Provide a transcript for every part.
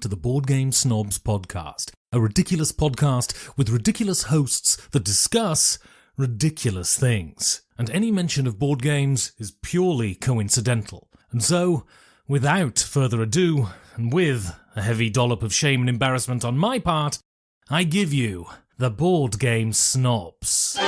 to the Board Game Snobs podcast, a ridiculous podcast with ridiculous hosts that discuss ridiculous things. And any mention of board games is purely coincidental. And so, without further ado, and with a heavy dollop of shame and embarrassment on my part, I give you the Board Game Snobs.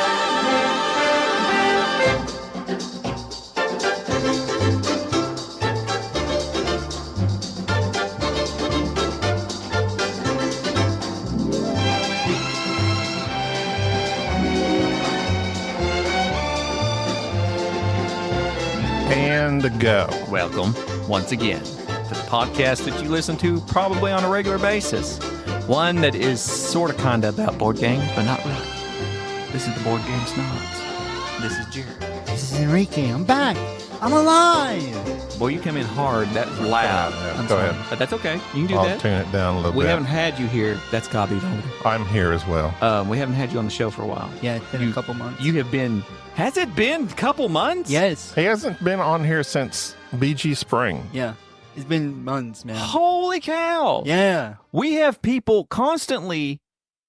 And go. Welcome, once again, to the podcast that you listen to probably on a regular basis. One that is sort of kind of about board games, but not really. This is the Board Game Snobs. This is Jared. This is Enrique. I'm back. I'm alive. Boy, you come in hard. That's loud. Yeah, go ahead. But that's okay. You can do I'll that. tune it down a little We bit. haven't had you here. That's copied over there. I'm here as well. We haven't had you on the show for a while. Yeah, it's been a couple months. You have been... Has it been a couple months? Yes. He hasn't been on here since BG Spring. Yeah. It's been months, man. Holy cow. Yeah. We have people constantly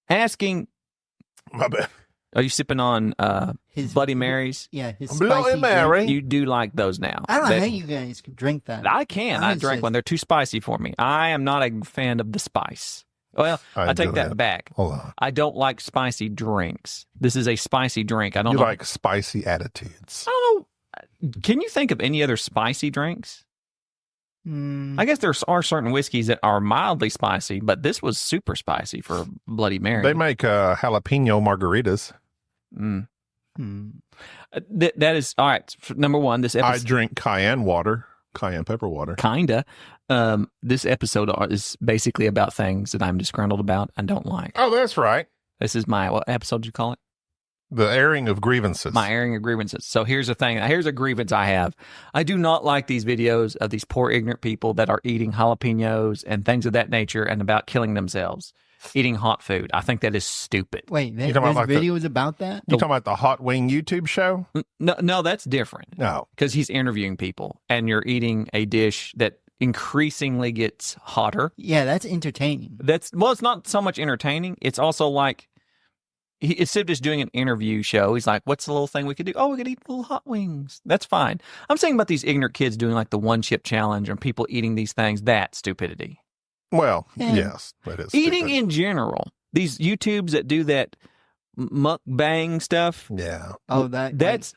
asking... My bad. Are you sipping on His Bloody Marys? Yeah, his Bloody spicy Mary. drink. You do like those now. I don't know They- how you guys can drink that. I can. I drank one. They're too spicy for me. I am not a fan of the spice. Well, I take that back. Hold on. I don't like spicy drinks. This is a spicy drink. I don't You know. like spicy attitudes. I don't know. Can you think of any other spicy drinks? I guess there are certain whiskeys that are mildly spicy, but this was super spicy for Bloody Mary. They make jalapeno margaritas. Mm. That is all right. Number one, this I episode. drink cayenne pepper water. Kinda. This episode is basically about things that I'm disgruntled about and don't like. Oh, that's right. This is my, what episode did you call it? The airing of grievances. My airing of grievances. So here's the thing. Here's a grievance I have. I do not like these videos of these poor ignorant people that are eating jalapenos and things of that nature and about killing themselves, eating hot food. I think that is stupid. Wait, talking there's about like videos about that? You talking about the Hot Wing YouTube show? No, that's different. No. Because he's interviewing people and you're eating a dish that increasingly gets hotter. Yeah, that's entertaining. It's not so much entertaining. It's also like, instead of just doing an interview show, he's like, what's the little thing we could do? Oh, we could eat little hot wings. That's fine. I'm saying about these ignorant kids doing like the one chip challenge and people eating these things. That's stupidity. Well, Yeah. yes, that is Eating stupid. in general. These YouTubes that do that mukbang stuff. Yeah. Oh, that's That's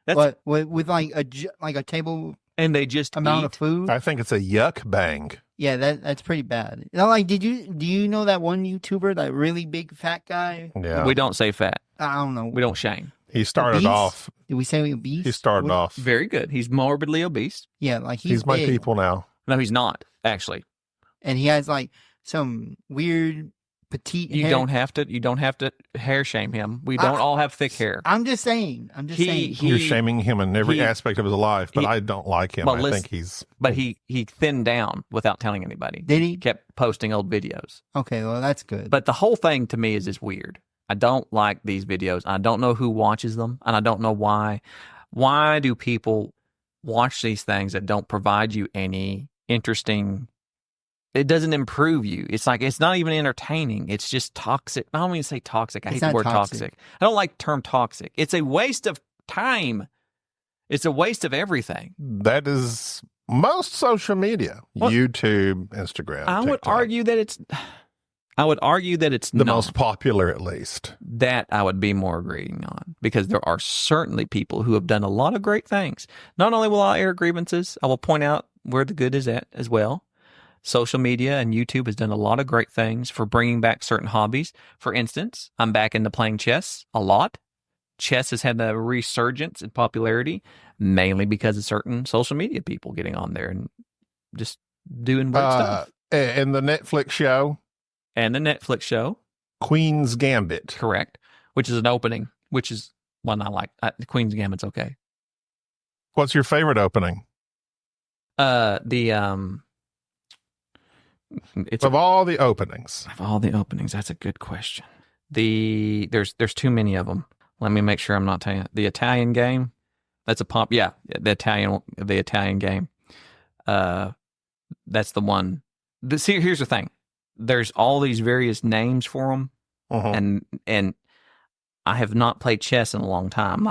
That's what with like a table and they just amount eat. of food. I think it's a yuck bang. Yeah, that's pretty bad. Now, like, do you know that one YouTuber, that really big fat guy? Yeah. We don't say fat. I don't know. We don't shame. He started Obese? off. Did we say obese? He started What- off. Very good. He's morbidly obese. Yeah, like He's my big. people now. No, he's not, actually. And he has like some weird petite You hair. don't have to hair shame him. We don't all have thick hair. I'm just saying. You're shaming him in every he- aspect of his life, but he- I don't like him. Well, I listen, think he's. But he thinned down without telling anybody. Did he? Kept posting old videos. Okay, well, that's good. But the whole thing to me is just weird. I don't like these videos. I don't know who watches them, and I don't know why. Why do people watch these things that don't provide you any interesting? It doesn't improve you. It's like, it's not even entertaining. It's just toxic. I don't even say toxic. I It's hate the not word toxic. toxic. I don't like the term toxic. It's a waste of time. It's a waste of everything. That is most social media, Well, YouTube, Instagram. I would TikTok. argue that it's the not. most popular, at least. That I would be more agreeing on, because there are certainly people who have done a lot of great things. Not only will I air grievances, I will point out where the good is at as well. Social media and YouTube has done a lot of great things for bringing back certain hobbies. For instance, I'm back into playing chess a lot. Chess has had a resurgence in popularity, mainly because of certain social media people getting on there and just doing weird stuff. And the Netflix show, And the Netflix show, Queen's Gambit. correct, which is an opening, which is one I like. Queen's Gambit's okay. What's your favorite opening? It's Of all the openings. of all the openings. That's a good question. There's too many of them. Let me make sure I'm not telling you. The Italian game. That's a pop. Yeah, the Italian game. That's the one here's the thing. There's all these various names for them, and I have not played chess in a long time.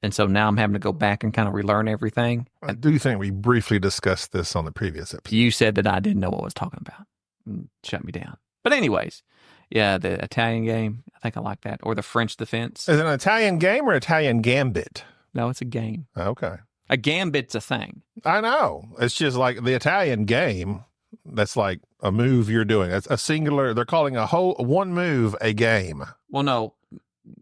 And so now I'm having to go back and kind of relearn everything. I do think we briefly discussed this on the previous episode. You said that I didn't know what I was talking about. Shut me down. But anyways, yeah, the Italian game, I think I like that. Or the French defense. Is it an Italian game or Italian gambit? No, it's a game. Okay. A gambit's a thing. I know. It's just like the Italian game. That's like a move you're doing. It's a singular. They're calling one move a game. Well, no.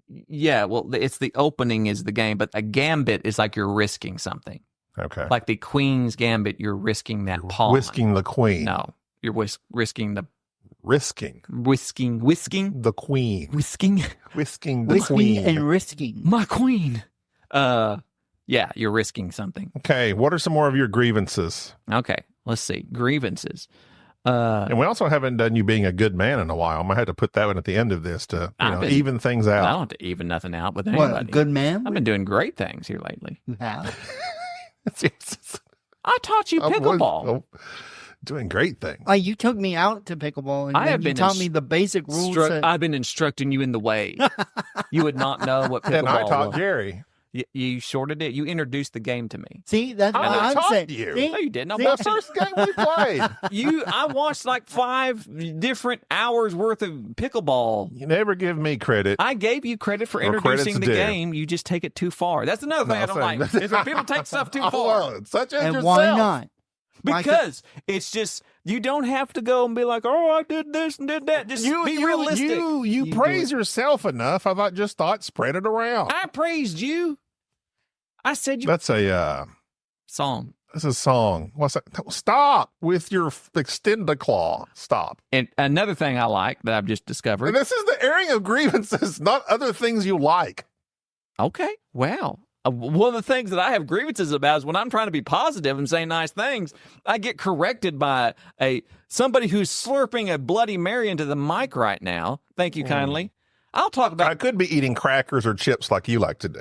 Yeah, well, it's the opening is the game, but a gambit is like you're risking something. Okay. Like the Queen's Gambit, you're risking that pawn. Whisking the queen. No, you're risking the... Whisking the queen. Whisking The queen. and risking. my queen. Yeah, you're risking something. Okay, what are some more of your grievances? Okay, let's see. Grievances. And we also haven't done you being a good man in a while. I might have to put that one at the end of this to even things out. I don't have to even nothing out with anybody. What, a good man? I've been doing great things here lately. You have? I taught you pickleball. Doing great things. Like, you took me out to pickleball, and I have you been taught me the basic rules. I've been instructing you in the way. You would not know what pickleball And I taught was. Jerry. You shorted it. You introduced the game to me. See, that's what I I'm taught saying. you. See? No, you didn't. I The watched first game we played. I watched like 5 different hours worth of pickleball. You never give me credit. I gave you credit for Or introducing the credit's due. game. You just take it too far. That's another thing I don't like. Is when people take stuff too far. Such as And yourself. why not? Because it's just, you don't have to go and be like, oh, I did this and did that. Just be realistic. You You praise do yourself enough. I just thought spread it around. I praised you. I said you. That's a Song. that's a song. What's that? Stop with your extend the claw. Stop. And another thing I like that I've just discovered. And this is the airing of grievances, not other things you like. Okay. Wow. One of the things that I have grievances about is when I'm trying to be positive and say nice things, I get corrected by somebody who's slurping a Bloody Mary into the mic right now. Thank you kindly. I'll talk I about could be eating crackers or chips like you like to do.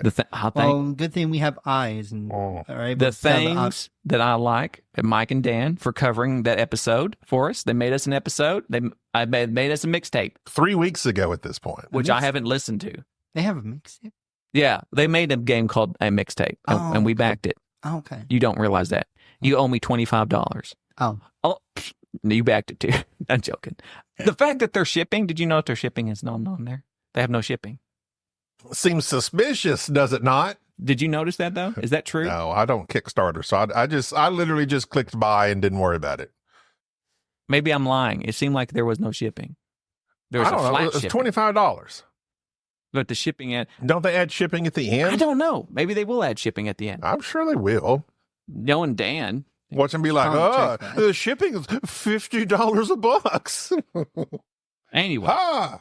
Well, good thing we have eyes. And the things that I like, Mike and Dan, for covering that episode for us. They made us an episode. I made us a mixtape, 3 weeks ago at this point. which I haven't listened to. They have a mixtape. Yeah, they made a game called a mixtape, and we backed it. Oh, okay. You don't realize that. You owe me $25. Oh. Oh, you backed it too. I'm joking. The fact that they're shipping, did you know that their shipping is not on there? They have no shipping. Seems suspicious, does it not? Did you notice that though? Is that true? No, I don't Kickstarter, so I literally just clicked buy and didn't worry about it. Maybe I'm lying. It seemed like there was no shipping. There was I don't a know. flat It's shipping. $25. But the shipping at, Don't they add shipping at the end? I don't know. Maybe they will add shipping at the end. I'm sure they will. Knowing Dan. Watch them be like, I'll check that. the shipping is $50 a box. Anyway.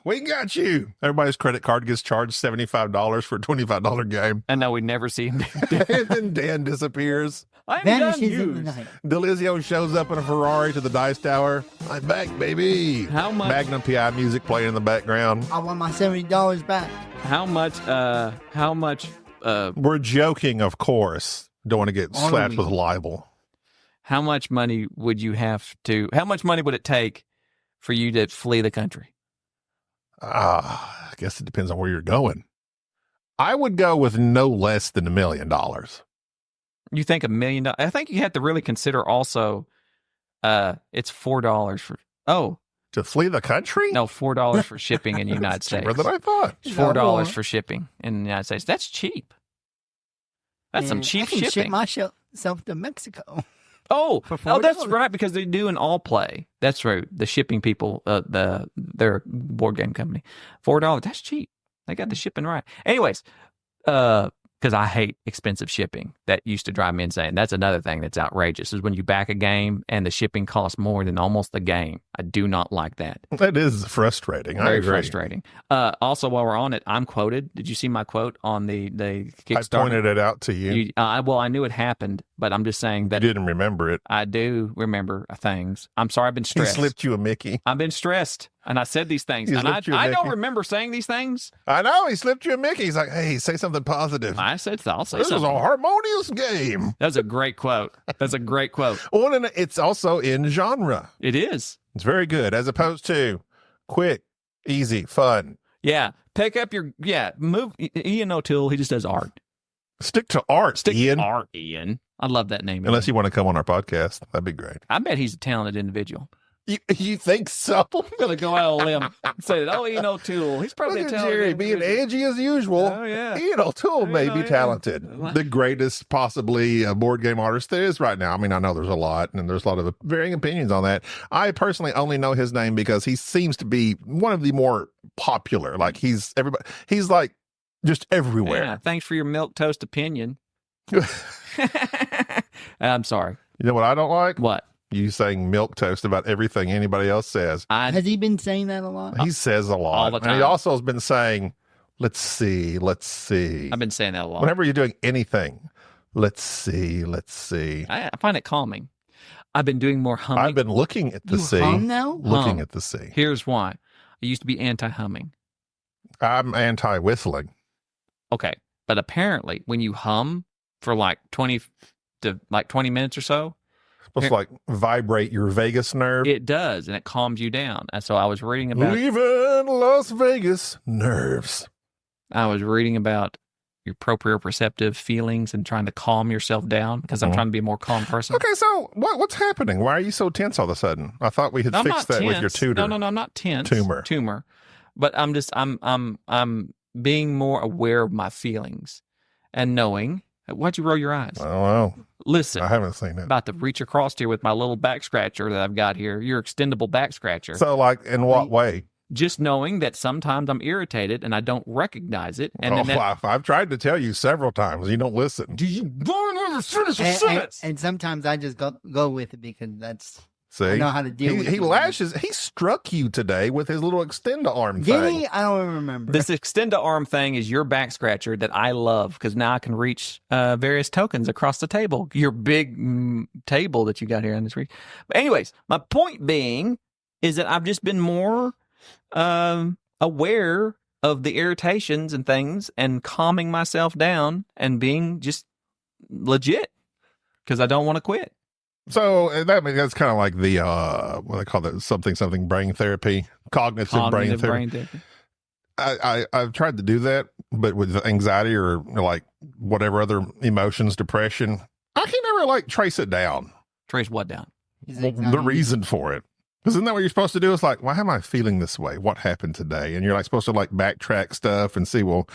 We got you. Everybody's credit card gets charged $75 for a $25 game. And now we never see him. And then Dan disappears. I'm done Vanishes in the used. night. Delizio shows up in a Ferrari to the dice tower. I'm back, baby. How much? Magnum PI music playing in the background. I want my $70 back. How much, We're joking, of course. Don't want to get Are slapped we? with libel. how much money would it take for you to flee the country? I guess it depends on where you're going. I would go with no less than $1 million. You think $1 million? I think you have to really consider also, it's $4 for, To flee the country? no, $4 for shipping in the United That's States. cheaper than I thought. It's No. $4 for shipping in the United States. That's cheap. That's some Man, cheap I can ship shipping. myself to Mexico. Oh, For that's $4. right, because they do an all play. That's right. The shipping people, their board game company, $4. That's cheap. They got the shipping right. Anyways, because I hate expensive shipping. That used to drive me insane. That's another thing that's outrageous is when you back a game and the shipping costs more than almost the game. I do not like that. That is frustrating. I Very agree. frustrating. Also, while we're on it, I'm quoted. Did you see my quote on the I Kickstarter? pointed it out to you. Well, I knew it happened, but I'm just saying You that didn't remember it. I do remember things. I'm sorry, I've been He stressed. slipped you a Mickey. I've been stressed. And I said these things. He And slipped you a I don't Mickey. remember saying these things. I know. He slipped you a Mickey. He's like, hey, say something positive. I'll say This something. is a harmonious game. That's a great quote. That's a great quote. Well, and it's also in genre. It is. It's very good, as opposed to quick, easy, fun. Yeah. Pick up your, move. Ian O'Toole, he just does art. Stick to art, Ian. Art, Ian. I love that name. Unless you want to come on our podcast. That'd be great. I bet he's a talented individual. You think so? I'm going to go out on a limb and say that, Ian O'Toole, he's probably Look a at talented Jerry being individual. edgy as usual. Oh, yeah. Ian O'Toole may be yeah. talented. The greatest possibly board game artist there is right now. I mean, I know there's a lot, and there's a lot of varying opinions on that. I personally only know his name because he seems to be one of the more popular. Like he's like just everywhere. Yeah, thanks for your milk toast opinion. I'm sorry. You know what I don't like? What? You saying milk toast about everything anybody else says. Has he been saying that a lot? He says a lot. All the And he time. also has been saying, let's see. I've been saying that a lot. Whenever you're doing anything, let's see. I find it calming. I've been doing more humming. I've been looking at the You sea. hum now? Looking Hum. at the sea. Here's why. I used to be anti-humming. I'm anti-whistling. Okay. But apparently when you hum for like 20 minutes or so, Supposed to like vibrate your vagus nerve. it does, and it calms you down. And so I was reading about Leaving Las Vegas nerves. your proprioceptive feelings and trying to calm yourself down because I'm trying to be a more calm person. Okay, so what's happening? Why are you so tense all of a sudden? I thought we had I'm fixed not that with your tense. tutor. No, I'm not tense. Tumor. But I'm being more aware of my feelings and knowing. Why'd you roll your eyes? I don't know. Listen, I haven't seen it. about to reach across here with my little back scratcher that I've got here. Your extendable back scratcher. So, like, in what way? Just knowing that sometimes I'm irritated and I don't recognize it. And then I've tried to tell you several times. You don't listen. do you ever finish a sentence? And sometimes I just go with it because that's See? I know how to deal with it. He lashes. He struck you today with his little extend arm Did thing. he? I don't remember. This extend arm thing is your back scratcher that I love because now I can reach various tokens across the table. Your big table that you got here on this week. But anyways, my point being is that I've just been more aware of the irritations and things and calming myself down and being just legit because I don't want to quit. So that's kind of like the what they call that something brain therapy, cognitive brain therapy. I've tried to do that, but with anxiety or like whatever other emotions, depression, I can never like trace it down. Trace what down? The reason for it. Because isn't that what you're supposed to do? It's like, why am I feeling this way? What happened today? And you're like supposed to like backtrack stuff and see, well,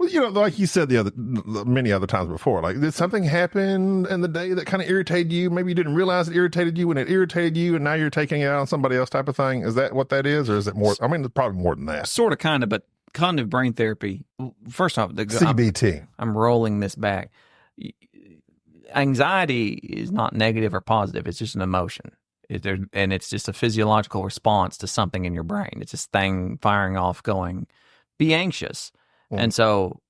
you know, like you said many other times before, like did something happen in the day that kind of irritated you? Maybe you didn't realize it irritated you when it irritated you, and now you're taking it out on somebody else type of thing. Is that what that is? Or is it more? I mean, it's probably more than that. Sort of, kind of, but cognitive brain therapy. First off, CBT. I'm rolling this back. Anxiety is not negative or positive. It's just an emotion. And it's just a physiological response to something in your brain. It's this thing firing off going, be anxious. And so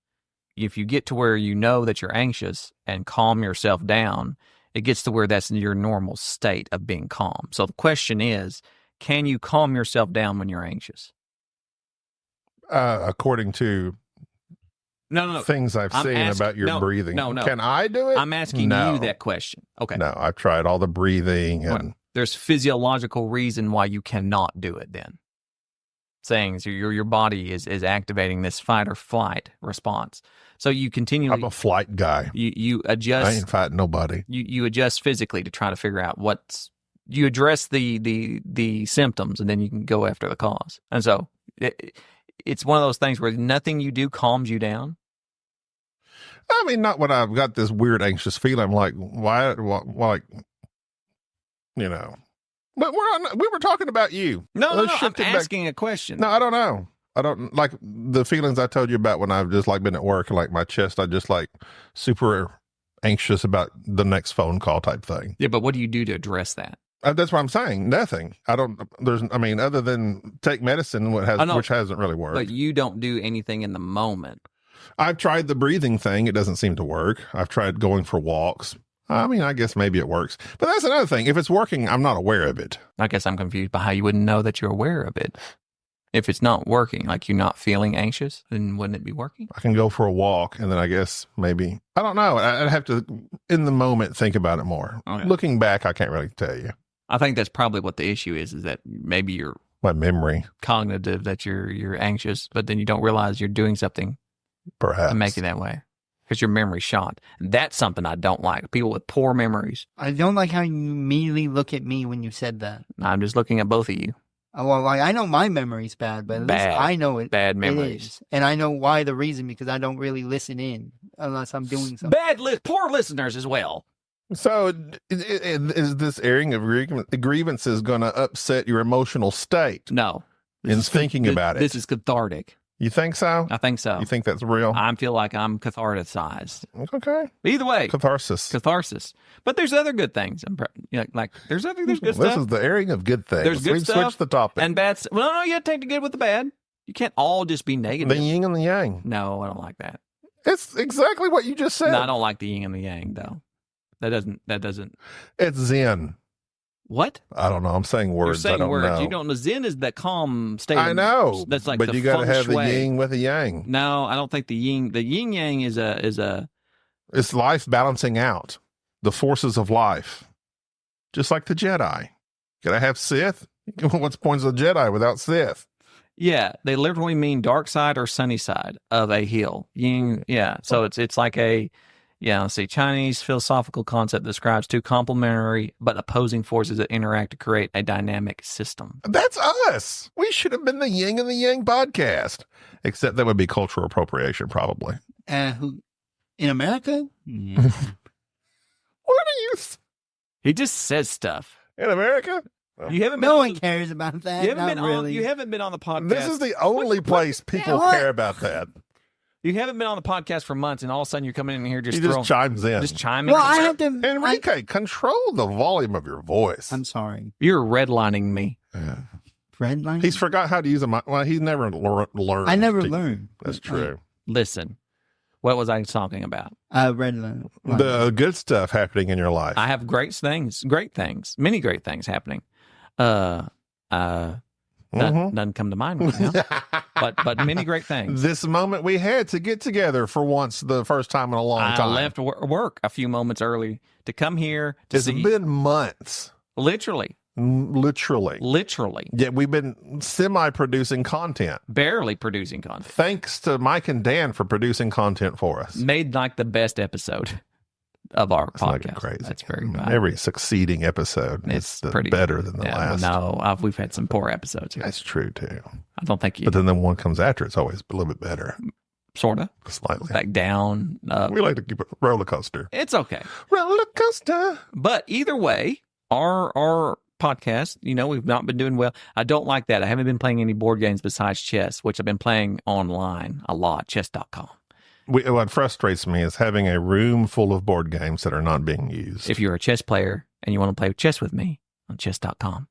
if you get to where you know that you're anxious and calm yourself down, it gets to where that's your normal state of being calm. So the question is, can you calm yourself down when you're anxious? According to No. things I've seen about your breathing. No. Can I do it? I'm asking No. you that question. Okay. No, I've tried all the breathing and Well, there's physiological reason why you cannot do it then. Saying so your body is activating this fight or flight response. So you continually I'm a flight guy. you I adjust ain't fighting nobody. you adjust physically to try to figure out you address the symptoms and then you can go after the cause. And so it's one of those things where nothing you do calms you down. I mean, not when I've got this weird anxious feeling. I'm like, why like, you know. But we were talking about you. No, Let's I'm shift it back. asking a question. No, I don't know. I don't like the feelings I told you about when I've just like been at work and like my chest, I just like super anxious about the next phone call type thing. Yeah, but what do you do to address that? That's what I'm saying. Nothing. Other than take medicine, which hasn't really worked. But you don't do anything in the moment. I've tried the breathing thing. It doesn't seem to work. I've tried going for walks. I mean, I guess maybe it works. But that's another thing. If it's working, I'm not aware of it. I guess I'm confused by how you wouldn't know that you're aware of it. If it's not working, like you're not feeling anxious, then wouldn't it be working? I can go for a walk, and then I guess maybe, I don't know. I'd have to, in the moment, think about it more. Okay. Looking back, I can't really tell you. I think that's probably what the issue is that maybe you're My memory, cognitive, that you're anxious, but then you don't realize you're doing something perhaps. to make it that way because your memory's shot. That's something I don't like. People with poor memories. I don't like how you immediately look at me when you said that. I'm just looking at both of you. Well, like, I know my memory's bad, but at least I know it. Bad It memories. is. And I know why the reason, because I don't really listen in unless I'm doing something. Poor listeners as well. So, is this airing of grievances going to upset your emotional state No. in thinking about it? This is cathartic. You think so? I think so. You think that's real? I feel like I'm catharticized. Okay. Either way, Catharsis. But there's other good things. There's good This stuff. is the airing of good things. There's good We've stuff switched the topic. and bad stuff. Well, no, you have to take the good with the bad. You can't all just be negative. The yin and the yang. No, I don't like that. It's exactly what you just said. No, I don't like the yin and the yang, though. That doesn't. It's Zen. What? I don't know. I'm saying words. You're saying I don't words. know. You don't know. Zen is that calm state. I know. That's like but the you got to feng have the shui. yin with the yang. No, I don't think the yin yang is a. It's life balancing out the forces of life, just like the Jedi. Got to have Sith. What's the point of the Jedi without Sith? Yeah, they literally mean dark side or sunny side of a hill. Yin, yeah. So it's like a, let's see, Chinese philosophical concept describes two complementary but opposing forces that interact to create a dynamic system. That's us. We should have been the yin and the yang podcast, except that would be cultural appropriation, probably. Who in America? What are you He just says stuff. in America? You haven't been No on one cares about that. You haven't Not been really. you haven't been on the podcast. This is the only place people What? care about that. You haven't been on the podcast for months, and all of a sudden you're coming in here He just chimes in. just chiming. Well, I have to. Enrique, control the volume of your voice. I'm sorry. You're redlining me. Yeah. Red line. He's forgot how to use a mic. Well, he's never learned. I never learned. That's true. Listen, what was I talking about? Red line. The good stuff happening in your life. I have great things, many great things happening. Doesn't come to mind right now, but many great things. This moment we had to get together for once, the first time in a long I time. left work a few moments early to come here to It's see. been months. Literally. Yeah, we've been semi-producing content. Barely producing content. Thanks to Mike and Dan for producing content for us. Made like the best episode of our It's not podcast. crazy. That's very Every succeeding episode It's is pretty better than the yeah, last. No, we've had some poor episodes here. That's true too. I don't think you But then the one comes after, it's always a little bit better. sort of Slightly. back down. We like to keep it roller coaster. It's okay. Roller coaster. But either way, our podcast, we've not been doing well. I don't like that. I haven't been playing any board games besides chess, which I've been playing online a lot, chess.com. What frustrates me is having a room full of board games that are not being used. If you're a chess player and you want to play chess with me on chess.com,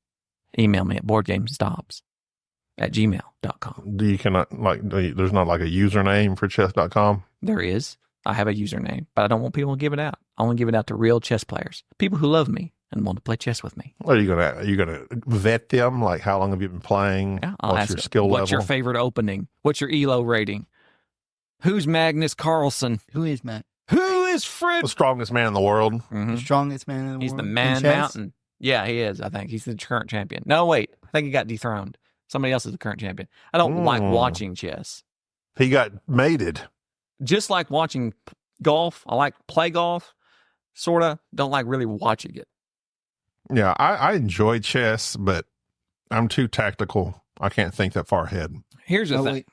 email me at boardgamesstops@gmail.com. There's not like a username for chess.com? There is. I have a username, but I don't want people to give it out. I only give it out to real chess players, people who love me and want to play chess with me. Are you gonna vet them? Like, how long have you been playing? Yeah, I'll What's ask your skill level? What's your favorite opening? What's your ELO rating? Who's Magnus Carlsen? Who is Matt? Who is Fred? The strongest man in the world. Mhm. The strongest man in the world. He's the in man chess? mountain. Yeah, he is. I think he's the current champion. No, wait. I think he got dethroned. Somebody else is the current champion. I don't like watching chess. He got mated. Just like watching golf. I like play golf, sort of. Don't like really watching it. Yeah, I enjoy chess, but I'm too tactical. I can't think that far ahead. Here's the Oh, thing. wait.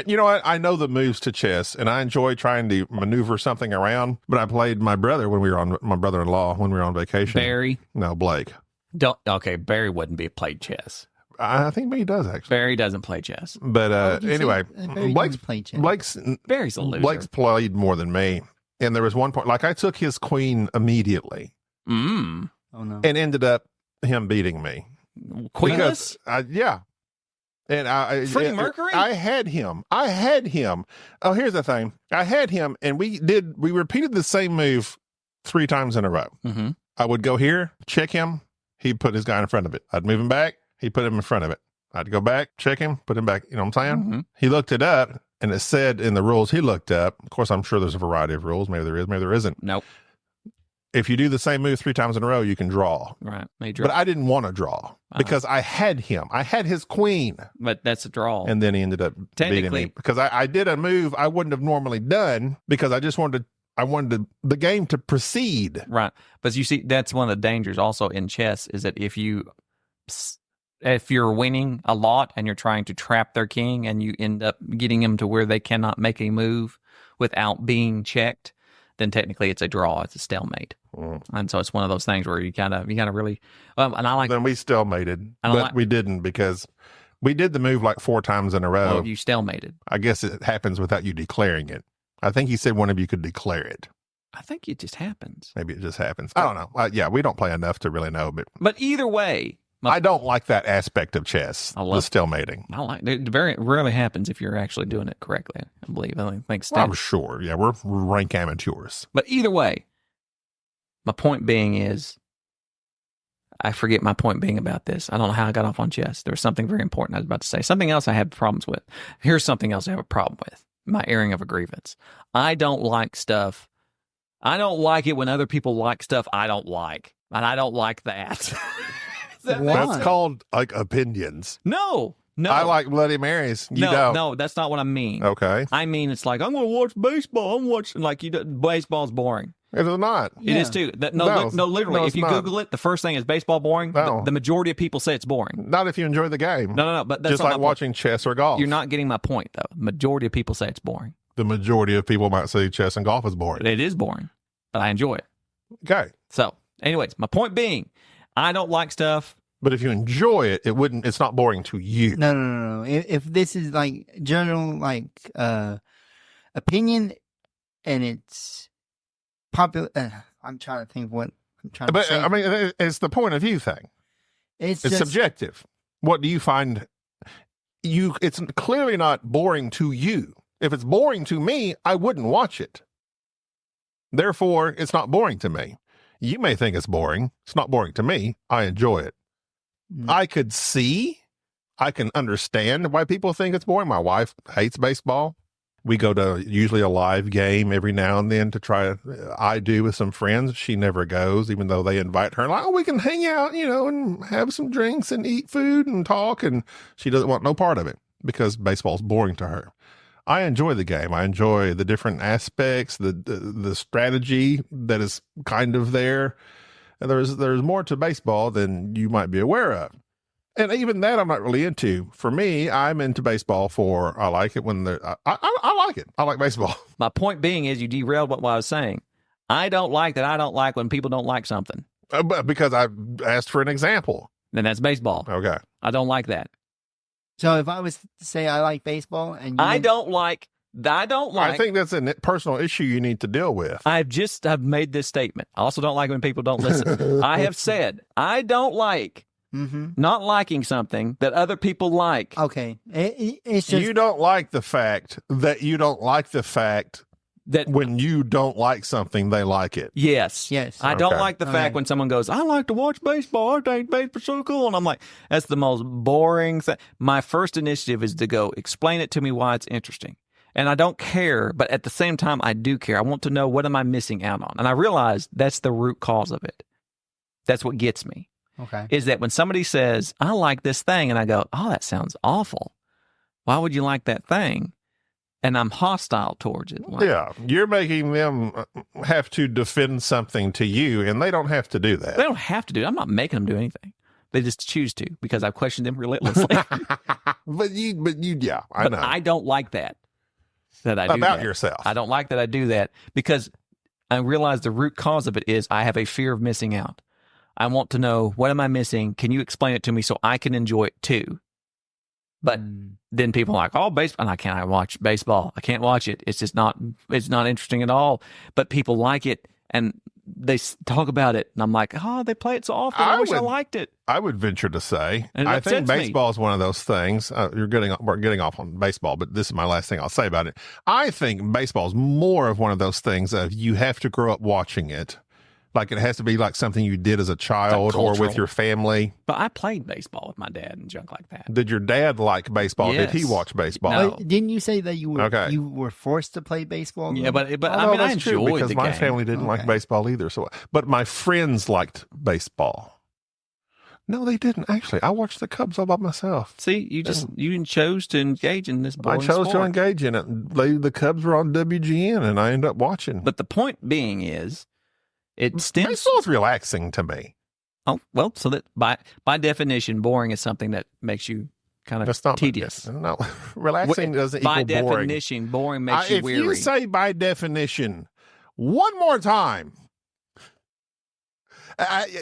You know what? I know the moves to chess, and I enjoy trying to maneuver something around. But I played my brother-in-law when we were on vacation. Barry. No, Blake. Barry wouldn't be played chess. I think he does actually. Barry doesn't play chess. But Would you say anyway, Barry doesn't play chess? Barry's a loser. Blake's played more than me, and there was one point like I took his queen immediately, Mm. Oh no. and ended up him beating me. Queenless? Yeah. And Freddie Mercury? I had him. Oh, here's the thing. I had him, and we repeated the same move 3 times in a row. Mm-hmm. I would go here, check him. He'd put his guy in front of it. I'd move him back. He'd put him in front of it. I'd go back, check him, put him back. You know what I'm saying? Mm-hmm. He looked it up, and it said in the rules he looked up. Of course, I'm sure there's a variety of rules. Maybe there is, maybe there isn't. Nope. If you do the same move 3 times in a row, you can draw. Right. Major. But I didn't want to draw because I had him. I had his queen. But that's a draw. And then he ended up beating me because I did a move I wouldn't have normally done because I just wanted the game to proceed. Right. But you see, that's one of the dangers also in chess is that if you're winning a lot and you're trying to trap their king and you end up getting them to where they cannot make a move without being checked, then technically it's a draw. It's a stalemate. And so it's one of those things where you gotta really, and I like. Then we stalemated, but we didn't because we did the move like 4 times in a row. Oh, you stalemated. I guess it happens without you declaring it. I think he said one of you could declare it. I think it just happens. Maybe it just happens. I don't know. Yeah, we don't play enough to really know, but either way, I don't like that aspect of chess. I love the stalemating. I like it. Very rarely happens if you're actually doing it correctly. I believe. I think. I'm sure. Yeah, we're rank amateurs. But either way, my point being is, I forget my point being about this. I don't know how I got off on chess. There was something very important I was about to say. Something else I have problems with. Here's something else I have a problem with. My airing of a grievance. I don't like stuff. I don't like it when other people like stuff I don't like. And I don't like that. That's called like opinions. No. I like Bloody Marys. You don't. No, that's not what I mean. Okay. I mean, it's like, I'm going to watch baseball. I'm watching, like, baseball's boring. It is not. It is too. Literally. If you Google it, the first thing is baseball boring. No. The majority of people say it's boring. Not if you enjoy the game. No. But that's just like watching chess or golf. You're not getting my point, though. Majority of people say it's boring. The majority of people might say chess and golf is boring. It is boring, but I enjoy it. Okay. So, anyways, my point being, I don't like stuff. But if you enjoy it, it's not boring to you. No. If this is like general, like, opinion and it's popular, I'm trying to think what I'm trying to say. I mean, it's the point of view thing. It's subjective. What do you find? It's clearly not boring to you. If it's boring to me, I wouldn't watch it. Therefore, it's not boring to me. You may think it's boring. It's not boring to me. I enjoy it. I can understand why people think it's boring. My wife hates baseball. We go to usually a live game every now and then to try. I do with some friends. She never goes, even though they invite her. Like, we can hang out, and have some drinks and eat food and talk. And she doesn't want no part of it because baseball's boring to her. I enjoy the game. I enjoy the different aspects, the strategy that is kind of there. And there's more to baseball than you might be aware of. And even that I'm not really into. For me, I'm into baseball I like it when I like it. I like baseball. My point being is you derailed what I was saying. I don't like that. I don't like when people don't like something. Because I asked for an example. Then that's baseball. Okay. I don't like that. So if I was to say I like baseball and I don't like. I think that's a personal issue you need to deal with. I've made this statement. I also don't like when people don't listen. I have said I don't like not liking something that other people like. Okay. It's just you don't like the fact that you don't like the fact that when you don't like something, they like it. Yes. I don't like the fact when someone goes, I like to watch baseball. I think baseball's so cool. And I'm like, that's the most boring thing. My first initiative is to go explain it to me why it's interesting. And I don't care, but at the same time, I do care. I want to know what am I missing out on? And I realize that's the root cause of it. That's what gets me. Okay. Is that when somebody says, I like this thing, and I go, oh, that sounds awful. Why would you like that thing? And I'm hostile towards it. Like, yeah, you're making them have to defend something to you, and they don't have to do that. They don't have to do it. I'm not making them do anything. They just choose to because I've questioned them relentlessly. But yeah, I know. I don't like that. That I do about that. Yourself. I don't like that I do that because I realize the root cause of it is I have a fear of missing out. I want to know, what am I missing? Can you explain it to me so I can enjoy it too? But then people are like, oh, baseball. And I can't watch baseball. I can't watch it. It's just not interesting at all. But people like it and they talk about it. And I'm like, oh, they play it so often. I wish I liked it. I would venture to say, I think baseball is one of those things. We're getting off on baseball, but this is my last thing I'll say about it. I think baseball is more of one of those things of you have to grow up watching it. Like it has to be like something you did as a child or with cultural. your family. But I played baseball with my dad and junk like that. Did your dad like baseball? Yes. Did he watch baseball? No. But didn't you say that you were Okay. you were forced to play baseball? Yeah, but Oh, I no, mean, I that's true enjoyed because the my game. family didn't like Okay. baseball either. So, but my friends liked baseball. No, they didn't actually. I watched the Cubs all by myself. See, you chose to engage in this I boring chose to sport. engage in it. The Cubs were on WGN, and I ended up watching. But the point being is, it stems. Baseball's relaxing to me. Oh well, so that by definition, boring is something that makes you kind of That's not tedious. No, relaxing doesn't By equal boring. definition, boring makes you If weary. you say by definition one more time,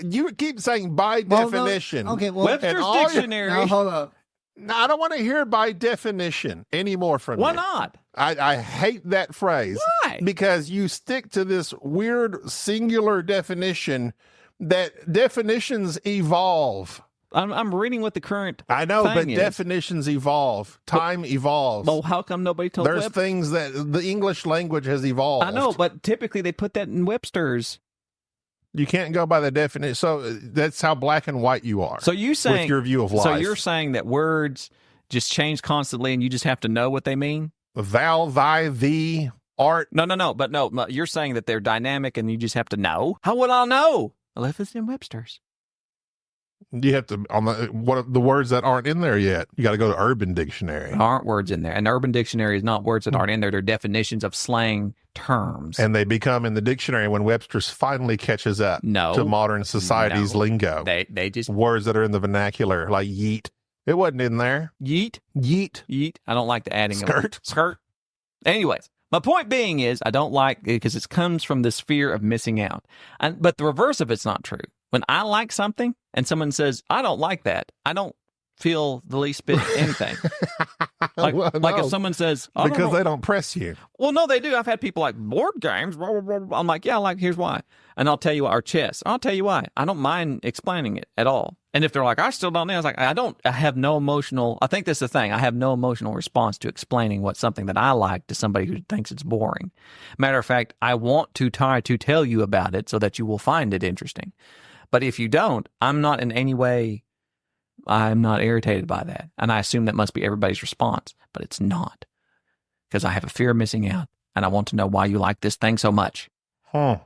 you keep saying by Well, no, definition. okay, well, Webster's and all your- dictionary. now hold up. No, I don't want to hear by definition anymore from Why you. not? I hate that phrase. Why? Because you stick to this weird singular definition that definitions evolve. I'm reading what the current. I know, thing but is. definitions evolve. Time evolves. Well, how come nobody told There's Webster? things that the English language has evolved. I know, but typically they put that in Webster's. You can't go by the definition. So that's how black and white you are. So you saying with your view of life. So you're saying that words just change constantly, and you just have to know what they mean? thou, thy, thee, art. No. But no, you're saying that they're dynamic, and you just have to know. How would I know? Well, if it's in Webster's. You have to on the words that aren't in there yet. You got to go to Urban Dictionary, There aren't words in there. An urban dictionary is not words that aren't in there. They're definitions of slang terms. and they become in the dictionary when Webster's finally catches up No. to modern society's No. lingo. They just Words that are in the vernacular, like yeet. It wasn't in there. yeet. Yeet. I don't like the adding Skirt. of skirt. Anyways, my point being is I don't like it because it comes from this fear of missing out. But the reverse of it's not true. When I like something and someone says, I don't like that, I don't feel the least bit anything. Like, Well, like no, if someone says, I don't because know. they don't press you. Well, no, they do. I've had people like board games. Blah, blah, blah, blah. I'm like, yeah, here's why. And I'll tell you why, or chess. I'll tell you why. I don't mind explaining it at all. And if they're like, I still don't know, I was like, I have no emotional, I think that's the thing. I have no emotional response to explaining what something that I like to somebody who thinks it's boring. Matter of fact, I want to try to tell you about it so that you will find it interesting. But if you don't, I'm not in any way, I'm not irritated by that. And I assume that must be everybody's response, but it's not. Because I have a fear of missing out, and I want to know why you like this thing so much. Huh.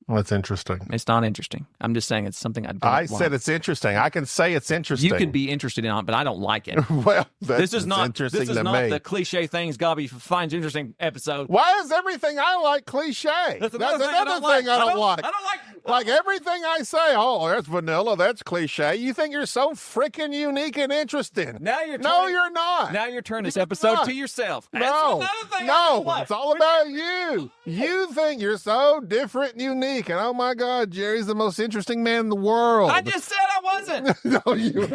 That's interesting. It's not interesting. I'm just saying it's something I don't I like. said it's interesting. I can say it's interesting. You could be interested in it, but I don't like it. Well, This is not interesting this is to not me. the cliche things Gobby finds interesting episode. Why is everything I like cliche? That's another thing I don't like. I don't like. Like everything I say, oh, that's vanilla, that's cliche. You think you're so freaking unique and interesting. Now you're No, turning- you're not. Now you're turning this You're episode not. to yourself. That's No, another thing I no, don't like. it's all about you. You think you're so different and unique, and oh my God, Jerry's the most interesting man in the world. I just said I wasn't. no, you.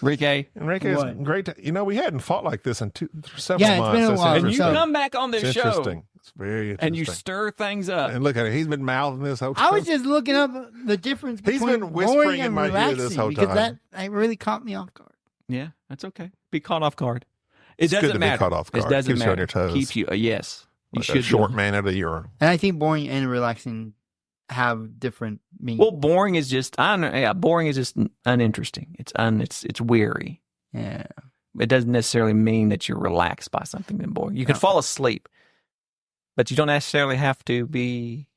Enrique, Enrique, it's What? great. We hadn't fought like this in several Yeah, it's months. been a That's while. and you interesting. come back on this It's show interesting. It's very interesting. and you stir things up. And look at it. He's been mouthing this whole I time. was just looking up the difference He's between been whispering boring in and my ear relaxing this whole because time. that really caught me off guard. Yeah, that's okay. Be caught off guard. It It's doesn't good to be matter. caught off guard. It doesn't Keeps you matter. on your toes. Keeps you. Yes, you Like should. a short be. man at a urine. And I think boring and relaxing have different meanings. Well, boring is just. I don't know. Yeah, boring is just uninteresting. It's weary. yeah. It doesn't necessarily mean that you're relaxed by something that's boring. You can No. fall asleep, but you don't necessarily have to be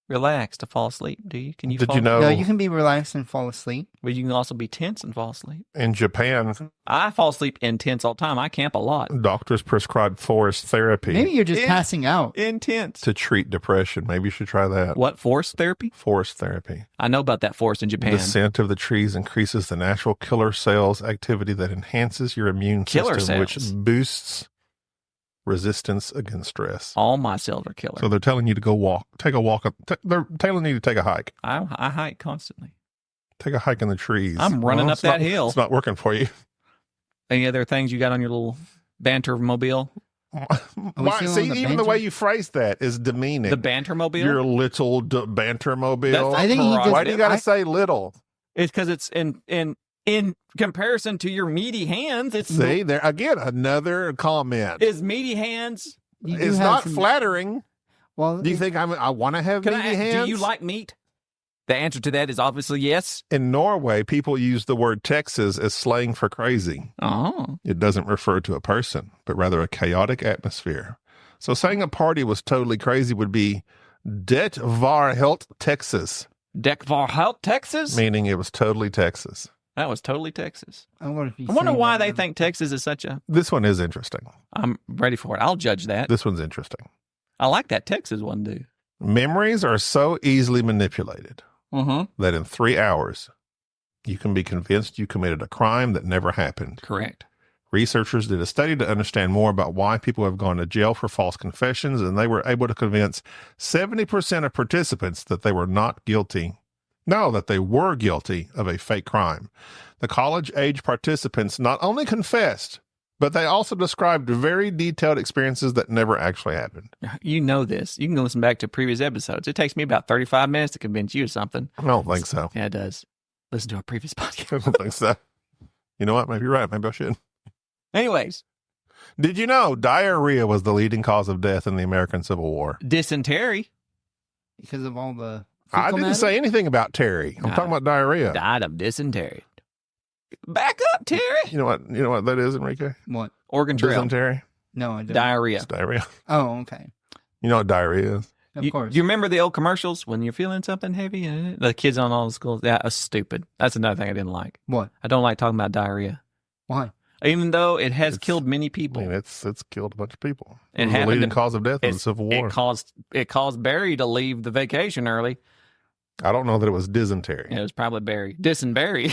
relaxed to fall asleep, do you? Can you? Did fall you know No, you can be relaxed and fall asleep. But you can also be tense and fall asleep. in Japan, I fall asleep intense all the time. I camp a lot. doctors prescribe forest therapy Maybe you're just Yeah. passing out. Intense. to treat depression? Maybe you should try that. What, forest therapy? Forest therapy. I know about that forest in Japan. The scent of the trees increases the natural killer cells activity that enhances your immune Killer system, which cells. boosts resistance against stress. All my cells are killer. So they're telling you to go walk, take a walk. They're telling you to take a hike. I hike constantly. Take a hike in the trees. I'm running up it's that not- hill. It's not working for you. Any other things you got on your little banter mobile? Why, still see, on the even the banter? way you phrase that is demeaning. The banter mobile? Your little banter mobile. That's I think he just- Why do you got to I- say little? It's because it's in comparison to your meaty hands. It's See, there again, another comment. is meaty hands. You do It's have not some- flattering. Well, Do you think I want to have Can meaty I ask, hands? do you like meat? The answer to that is obviously yes. In Norway, people use the word Texas as slang for crazy. Oh. It doesn't refer to a person, but rather a chaotic atmosphere. So saying a party was totally crazy would be Det var helt Texas, Dekvarhout, Texas? meaning it was totally Texas. That was totally Texas. I wonder why they think Texas is such a... This one is interesting. I'm ready for it. I'll judge that. This one's interesting. I like that Texas one, dude. Memories are so easily manipulated Mm-hmm. that in 3 hours, you can be convinced you committed a crime that never happened. Correct. Researchers did a study to understand more about why people have gone to jail for false confessions, and they were able to convince 70% of participants that they were not guilty. No, that they were guilty of a fake crime. The college-age participants not only confessed, but they also described very detailed experiences that never actually happened. You know this. You can go listen back to previous episodes. It takes me about 35 minutes to convince you of something. I don't think so. Yeah, it does. Listen to our previous podcast. I don't think so. You know what? Maybe you're right. Maybe I should. Anyways, Did you know diarrhea was the leading cause of death in the American Civil War? dysentery because of all the. I fecal didn't matter? say anything about Terry. I'm Nah. talking about diarrhea. died of dysentery. Back up, Terry. You know what that is, Enrique? What? Organ trail. Dysentery. No, I don't. Diarrhea. It's diarrhea. Oh, okay. You know what diarrhea is? Of course. You remember the old commercials when you're feeling something heavy? The kids on all the schools. That was stupid. That's another thing I didn't like. What? I don't like talking about diarrhea. Why? Even though it has It's- killed many I people. mean, it's killed a bunch of people. It It was the happened leading to- cause of death in the It's- Civil War. It caused Barry to leave the vacation early. I don't know that it was dysentery. It was probably Barry. Dysentery.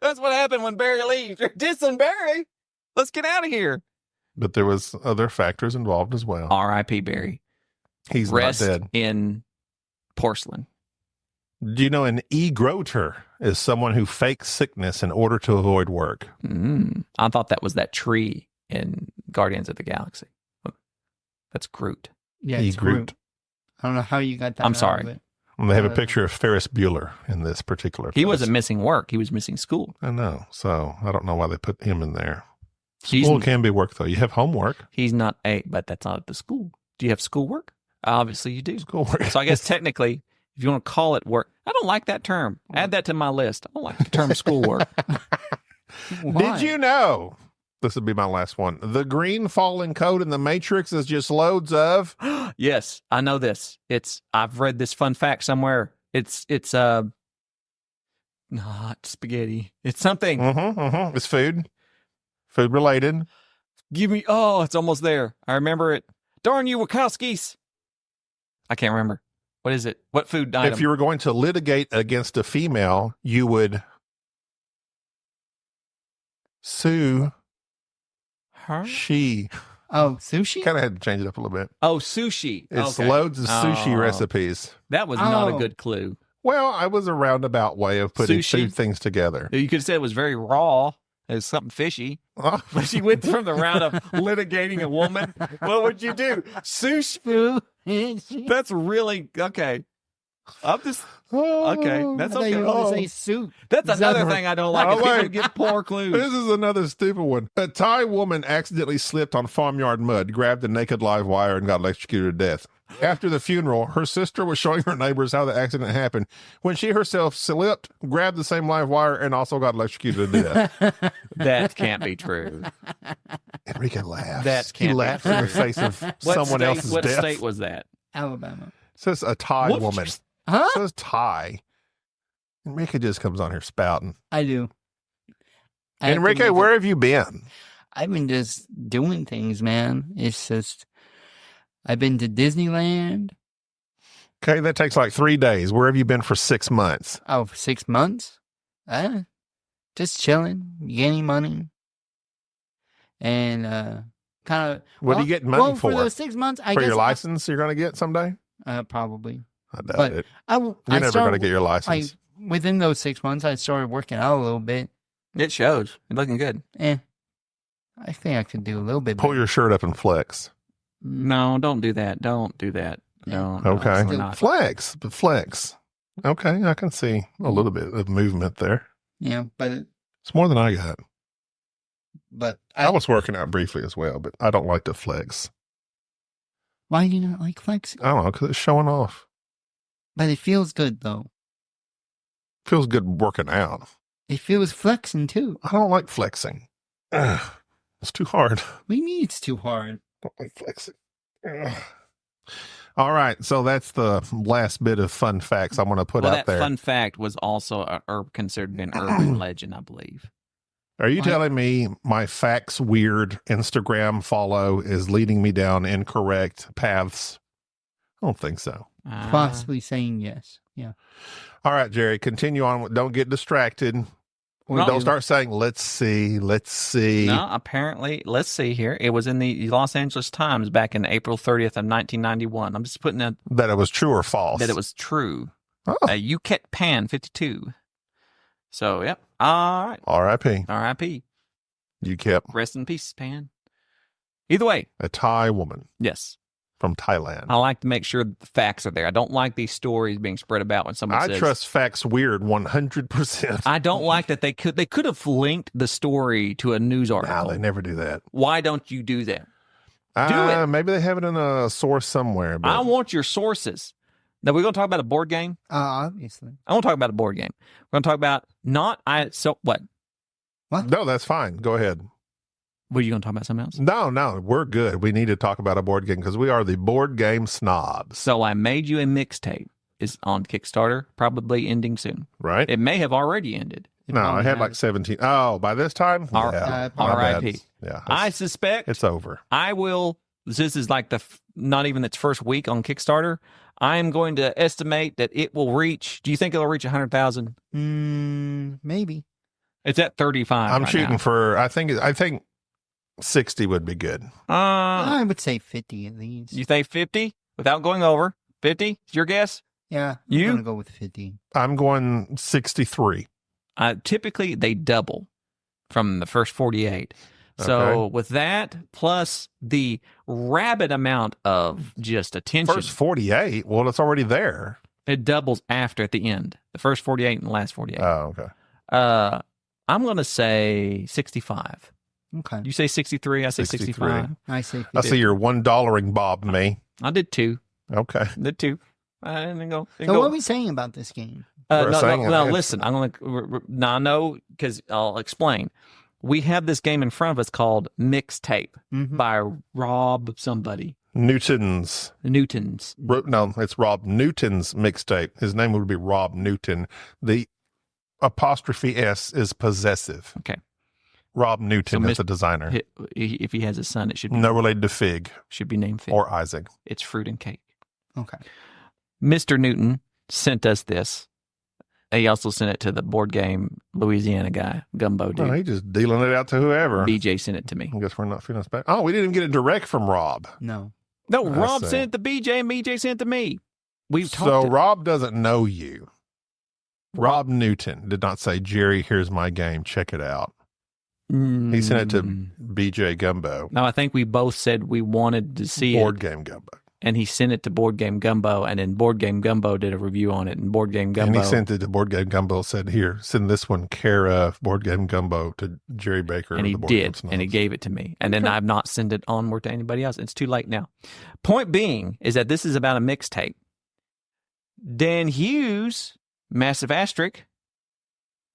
That's what happened when Barry leaves. Dysentery. Let's get out of here. But there was other factors involved as well. R.I.P. Barry. He's Rest not dead. in porcelain. Do you know an e-groter is someone who fakes sickness in order to avoid work? I thought that was that tree in Guardians of the Galaxy. That's Groot. Yeah, it's Groot. Groot. I don't know how you got that. I'm out sorry. of it. And they have a picture of Ferris Bueller in this particular He place. wasn't missing work. He was missing school. I know. So I don't know why they put him in there. He's, School can be work, though. You have homework. he's not but that's not at the school. Do you have schoolwork? Obviously you do. Schoolwork. So I guess technically, if you want to call it work, I don't like that term. Add that to my list. I don't like the term schoolwork. Why? Did you know? This would be my last one. The green falling code in the Matrix is just loads of. Yes, I know this. I've read this fun fact somewhere. It's not spaghetti. It's something. It's food. Food related. Give me, it's almost there. I remember it. Darn you, Wachowskis. I can't remember. What is it? What food item? If you were going to litigate against a female, you would sue Her? she. Oh, sushi? Kind of had to change it up a little bit. Oh, sushi. It's Okay. loads of sushi Oh. recipes. That was not a Oh. good clue. Well, I was a roundabout way of putting Sushi? two things together. You could have said it was very raw. It's something fishy. But she went from the round of litigating a woman. What would you do? Sushi? That's really okay. I'm just okay. I That's thought you okay. were going to say soup. That's Is that another the- thing I don't like. Oh, If people wait. give poor clues. This is another stupid one. A Thai woman accidentally slipped on farmyard mud, grabbed a naked live wire, and got electrocuted to death. After the funeral, her sister was showing her neighbors how the accident happened when she herself slipped, grabbed the same live wire, and also got electrocuted to death. That can't be true. Enrique laughs. That He can't be laughs in the true. face of What someone state, else's what death. state was that? Alabama. Says a Thai What? woman. Huh? Says Thai. Enrique just comes on here spouting. I do. I have to Enrique, make where it- have you been? I've been just doing things, man. It's just, I've been to Disneyland. Okay, that takes like 3 days. Where have you been for 6 months? Oh, for 6 months? Just chilling, getting money. And kind of. What are you getting money for for? those 6 months, I For guess. your license you're going to get someday? Probably. I doubt But it. I You're never going to get your license. Within those 6 months, I started working out a little bit. It shows. You're looking good. I think I could do a little bit Pull better. your shirt up and flex. No, don't do that. Don't do that. No. Okay. we're not. Flex. But flex. Okay, I can see a little bit of movement there. Yeah, but It's more than I got. but I was working out briefly as well, but I don't like to flex. Why do you not like flexing? I don't know, because it's showing off. But it feels good, though. Feels good working out. It feels flexing, too. I don't like flexing. Ugh, it's too hard. What do you mean it's too hard? I don't like flexing. Ugh. All right, so that's the last bit of fun facts I'm going to put out that there. fun fact was also considered an urban legend, I believe. Are you What? telling me my facts weird Instagram follow is leading me down incorrect paths? I don't think so. Possibly saying yes. Yeah. All right, Jerry, continue on. Don't get distracted. Well, Don't start saying, let's see. No, apparently, let's see here. It was in the Los Angeles Times back in April 30th of 1991. I'm just putting that it was true or false. it was true. Oh. UKET Pan 52. So, yep. All right. R.I.P. R.I.P. You kept Rest in peace, Pan. Either way, a Thai woman yes. from Thailand. I like to make sure that the facts are there. I don't like these stories being spread about when someone I says... trust facts weird 100%. I don't like that they could have linked the story to a news article. No, they never do that. Why don't you do that? it. Maybe they have it in a source somewhere. But I want your sources. Now, we're going to talk about a board game. Obviously. I want to talk about a board game. We're going to talk about what? no, that's fine. Go ahead. Were you going to talk about something else? No, we're good. We need to talk about a board game because we are the board game snobs, So I Made You a Mixtape is on Kickstarter, probably ending soon. right? It may have already ended. No, I probably had has. like 17. Oh, by this time? R- Yeah. probably My bad. R.I.P.. Yeah. I suspect It's over. I will. This is like not even its first week on Kickstarter. I am going to estimate that it will reach. Do you think it'll reach 100,000? Maybe. It's at 35. I'm right shooting now. for, I think 60 would be good. I would say 50 at least. You think 50 without going over 50? Is your guess? Yeah. You? I'm going to go with 50. I'm going 63. Typically, they double from the first 48. So Okay. with that, plus the rabid amount of just attention, First 48? Well, it's already there. it doubles after at the end. The first 48 and the last 48. Oh, okay. I'm going to say 65. Okay. You say 63, I say 63. 65. I say 50. I see you're $1 Bob me. I did 2. Okay. Did 2. I didn't go. So what are we saying about this game? We're saying No, it- listen. I'm going to. Now, I know because I'll explain. We have this game in front of us called Mixtape Mhm. by Rob somebody. Newton's. Newton's. No, it's Rob Newton's mixtape. His name would be Rob Newton. The apostrophe S is possessive. Okay. Rob Newton So is the designer. If he has a son, it should be, No related to Fig named Fig. or Isaac. It's fruit and cake. Okay. Mr. Newton sent us this. He also sent it to the board game Louisiana guy, Gumbo dude. No, he's just dealing it out to whoever. BJ sent it to me. I guess we're not feeling us back. Oh, we didn't even get it direct from Rob. No. No, I Rob see. sent it to BJ and BJ sent it to me. We've So talked. Rob doesn't know you. Rob Newton did not say, Jerry, here's my game. Check it out. He sent it to BJ Gumbo. No, I think we both said we wanted to see Board it, Game Gumbo. and he sent it to Board Game Gumbo, and then Board Game Gumbo did a review on it, and Board Game Gumbo. And he sent it to Board Game Gumbo, said, here, send this one care of Board Game Gumbo to Jerry Baker. and of he the Board Game did, and he Snobs. gave it to me, and then I've not sent it onward to anybody else. It's too late now. Point being is that this is about a mixtape. Dan Hughes, Massive Asterisk,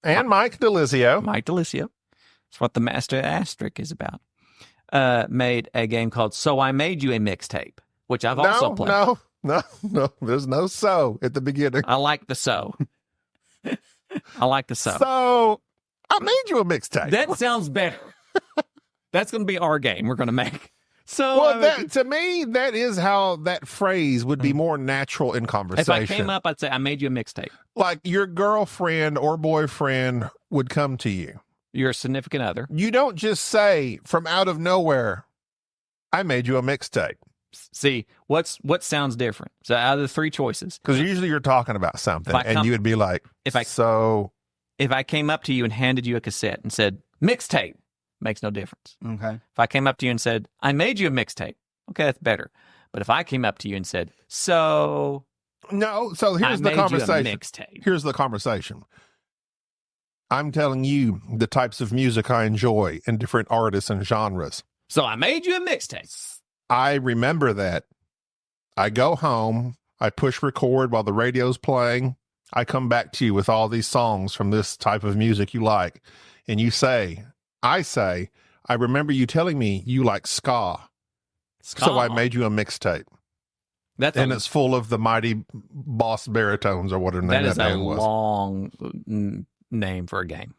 And Mike DeLizio. Mike DeLisio. That's what the Master Asterisk is about. Made a game called So I Made You a Mixtape, which I've also played. No. There's no so at the beginning. I like the so. I like the so. So I made you a mixtape. That sounds better. That's going to be our game we're going to make. So Well, to me, that is how that phrase would be more natural in if conversation. I came up, I'd say, I made you a mixtape. Like your girlfriend or boyfriend would come to you. You're a significant other. You don't just say from out of nowhere, I made you a mixtape. See, what sounds different? So out of the 3 choices, Because usually you're talking about something If I and come- you would be like, if I- so if I came up to you and handed you a cassette and said, mixtape, makes no difference. Okay. If I came up to you and said, I made you a mixtape, okay, that's better. But if I came up to you and said, so no. So I here's the made you a conversation. mixtape. Here's the conversation. I'm telling you the types of music I enjoy and different artists and genres. So I made you a mixtape. I remember that I go home, I push record while the radio's playing. I come back to you with all these songs from this type of music you like. And you say, I remember you telling me you like ska. So I made you a mixtape. And it's full of the mighty boss baritones or whatever that name is that a band was. long name for a game.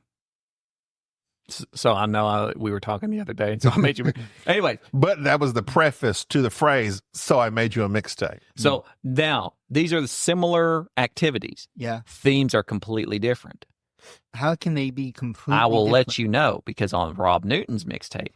So I know we were talking the other day, so I made you. Anyway, but that was the preface to the phrase. So I made you a mixtape. So now these are the similar activities. Yeah. Themes are completely different. How can they be completely I will different? let you know, because on Rob Newton's mixtape,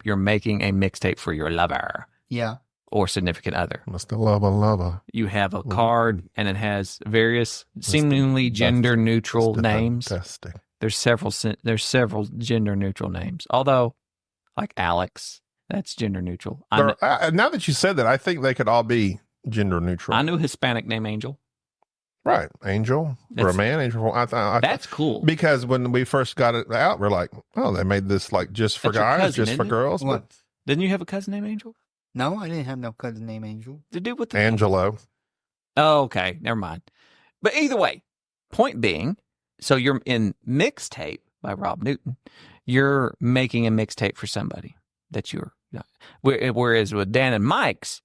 you're making a mixtape for your lover Yeah. or significant other. Mr. Lover. You have a card and it has various seemingly gender neutral names. Fantastic. There's several gender neutral names. Although, like Alex, that's gender neutral. Now that you said that, I think they could all be gender neutral. I knew a Hispanic named Angel. Right. Angel for a man, angel for that's cool. Because when we first got it out, we're like, oh, they made this like just for That's your guys, cousin, just for isn't it? girls. What? But Didn't you have a cousin named Angel? No, I didn't have no cousin named Angel. The dude with the Angelo. Oh, okay. Never mind. But either way, point being, so you're in Mixtape by Rob Newton. You're making a mixtape for somebody that you're. Whereas with Dan and Mike's,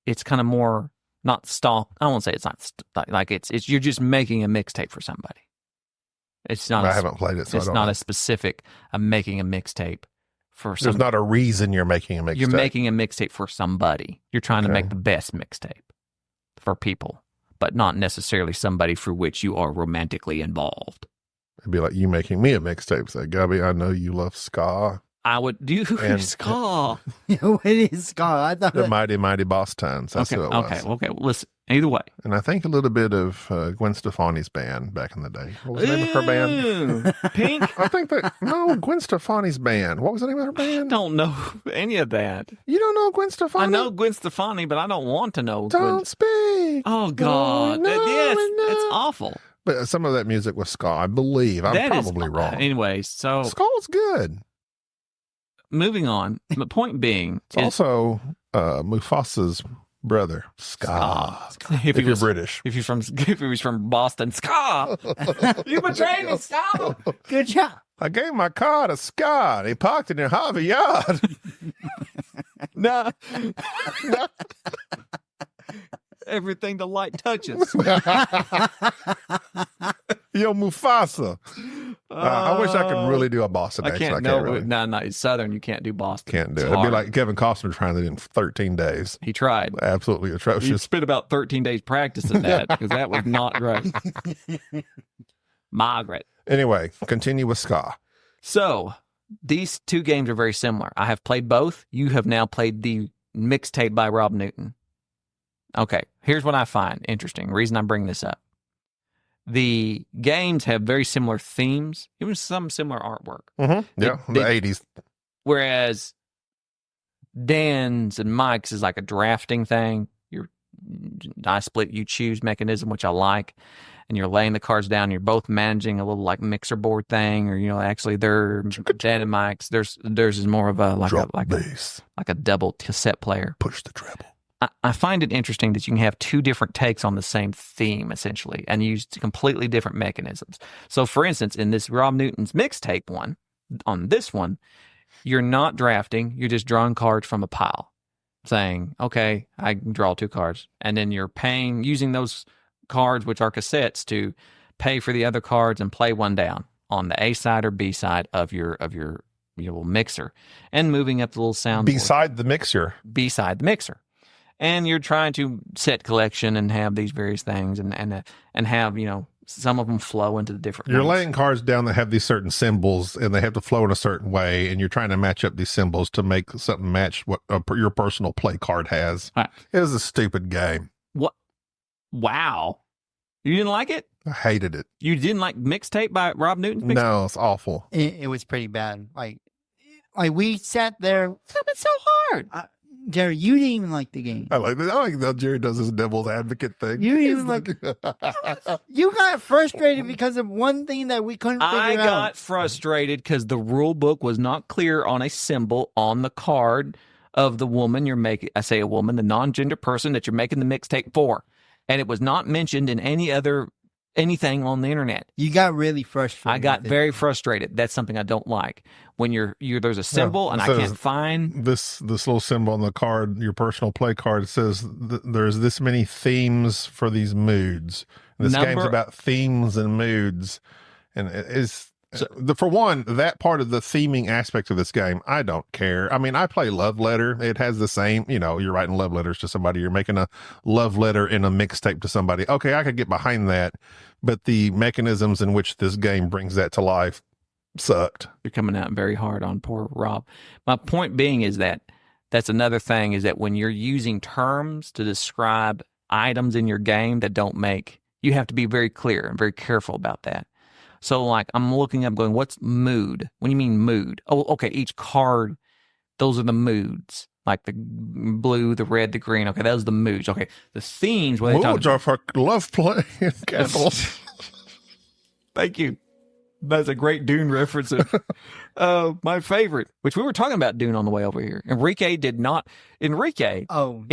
it's kind of more not stalk. I won't say it's not like it's you're just making a mixtape for somebody. It's not. I haven't played it, so it's I don't not know. a specific. I'm making a mixtape for. There's not a reason you're making a mixtape. You're making a mixtape for somebody. You're trying to Okay. make the best mixtape for people, but not necessarily somebody for which you are romantically involved. It'd be like you making me a mixtape. Say, Gubby, I know you love ska. I would do And- ska. What is Scar? I thought The mighty, mighty Boss Tones. That's who it was. Okay. Well, listen. Either way, And I think a little bit of Gwen Stefani's band back in the day. What was the name of her band? Ooh, Pink. I think no, Gwen Stefani's band. What was the name of her I band? don't know any of that. You don't know Gwen Stefani? I know Gwen Stefani, but I don't want to know. Don't speak. Oh God! No, Yes, no. it's awful. But some of that music was ska, I believe. I'm That is- probably wrong. Anyway, so Ska's good. moving on. The point being, It's also Mufasa's brother, Ska. If you're British. If he was from Boston, Ska. You betrayed me, Ska. good job. I gave my car to Ska, and he parked it in Harvey Yard. No. Everything the light touches. Yo, Mufasa. I wish I could really do a Boston I accent. can't. I can't really. No, it's Southern. You can't do Boston. Can't do It's it. It'd be hard. like Kevin Costner trying to do it in 13 days. He tried. Absolutely He atrocious. spent about 13 days practicing that because that was not great. Margaret. Anyway, continue with Ska. So these two games are very similar. I have played both. You have now played the Mixtape by Rob Newton. Okay, here's what I find interesting. The reason I'm bringing this up. The games have very similar themes, even some similar artwork. Mm-hmm. Yeah, They- the 80s. Whereas Dan's and Mike's is like a drafting thing. I split you choose mechanism, which I like, and you're laying the cards down. You're both managing a little like mixer board thing, or actually they're Dan and Mike's. Theirs is more of a Drop bass. like a double cassette player. Push the treble. I find it interesting that you can have two different takes on the same theme, essentially, and use completely different mechanisms. So, for instance, in this Rob Newton's Mixtape one, on this one, you're not drafting, you're just drawing cards from a pile, saying, okay, I can draw two cards. And then you're using those cards, which are cassettes, to pay for the other cards and play one down on the A side or B side of your little mixer, and moving up the little sound Beside the mixer. beside the mixer. And you're trying to set collection and have these various things and have, some of them flow into the different You're notes. laying cards down that have these certain symbols, and they have to flow in a certain way, and you're trying to match up these symbols to make something match what your personal play card has. Right. It was a stupid game. What? Wow. You didn't like it? I hated it. You didn't like Mixtape by Rob Newton's Mixtape? No, it's awful. It was pretty bad. Like we sat there. It's so hard. Jerry, you didn't even like the game. I like that Jerry does his devil's advocate thing. You didn't even like. You got frustrated because of one thing that we couldn't figure I out. got frustrated because the rule book was not clear on a symbol on the card of the woman you're making. I say a woman, the non-gender person that you're making the mixtape for, and it was not mentioned in anything on the internet. You got really frustrated. I got very frustrated. That's something I don't like. When there's a symbol and I can't find this little symbol on the card, your personal play card says there's this many themes for these moods. This game's about themes and moods, and for one, that part of the theming aspect of this game, I don't care. I mean, I play Love Letter. It has the same, you're writing love letters to somebody. You're making a love letter in a mixtape to somebody. Okay, I could get behind that. But the mechanisms in which this game brings that to life sucked. You're coming out very hard on poor Rob. My point being is that's another thing, is that when you're using terms to describe items in your game that don't make, you have to be very clear and very careful about that. So, like, I'm looking up going, what's mood? What do you mean mood? Oh, okay, each card, those are the moods. Like the blue, the red, the green. Okay, those are the moods. Okay, the themes. Moods are for love play and candles. Thank you. That's a great Dune reference. My favorite, which we were talking about Dune on the way over here. Enrique, in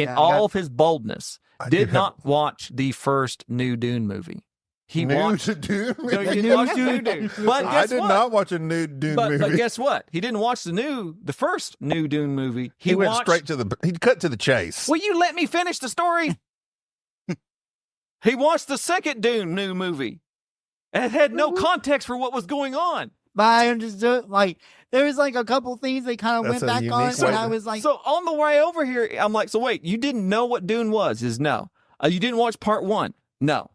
all of his boldness, did not watch the first new Dune movie. He watched Dune movie. No, he didn't watch new Dune. But I did not watch a new Dune movie. But guess what? He didn't watch the first new Dune movie. He went straight he cut to the chase. Will you let me finish the story? He watched the second Dune new movie. And it had no context for what was going on. But I understood, there was a couple things they kind of went back on, and I was like... So on the way over here, I'm like, so wait, you didn't know what Dune was? No. You didn't watch part 1? No.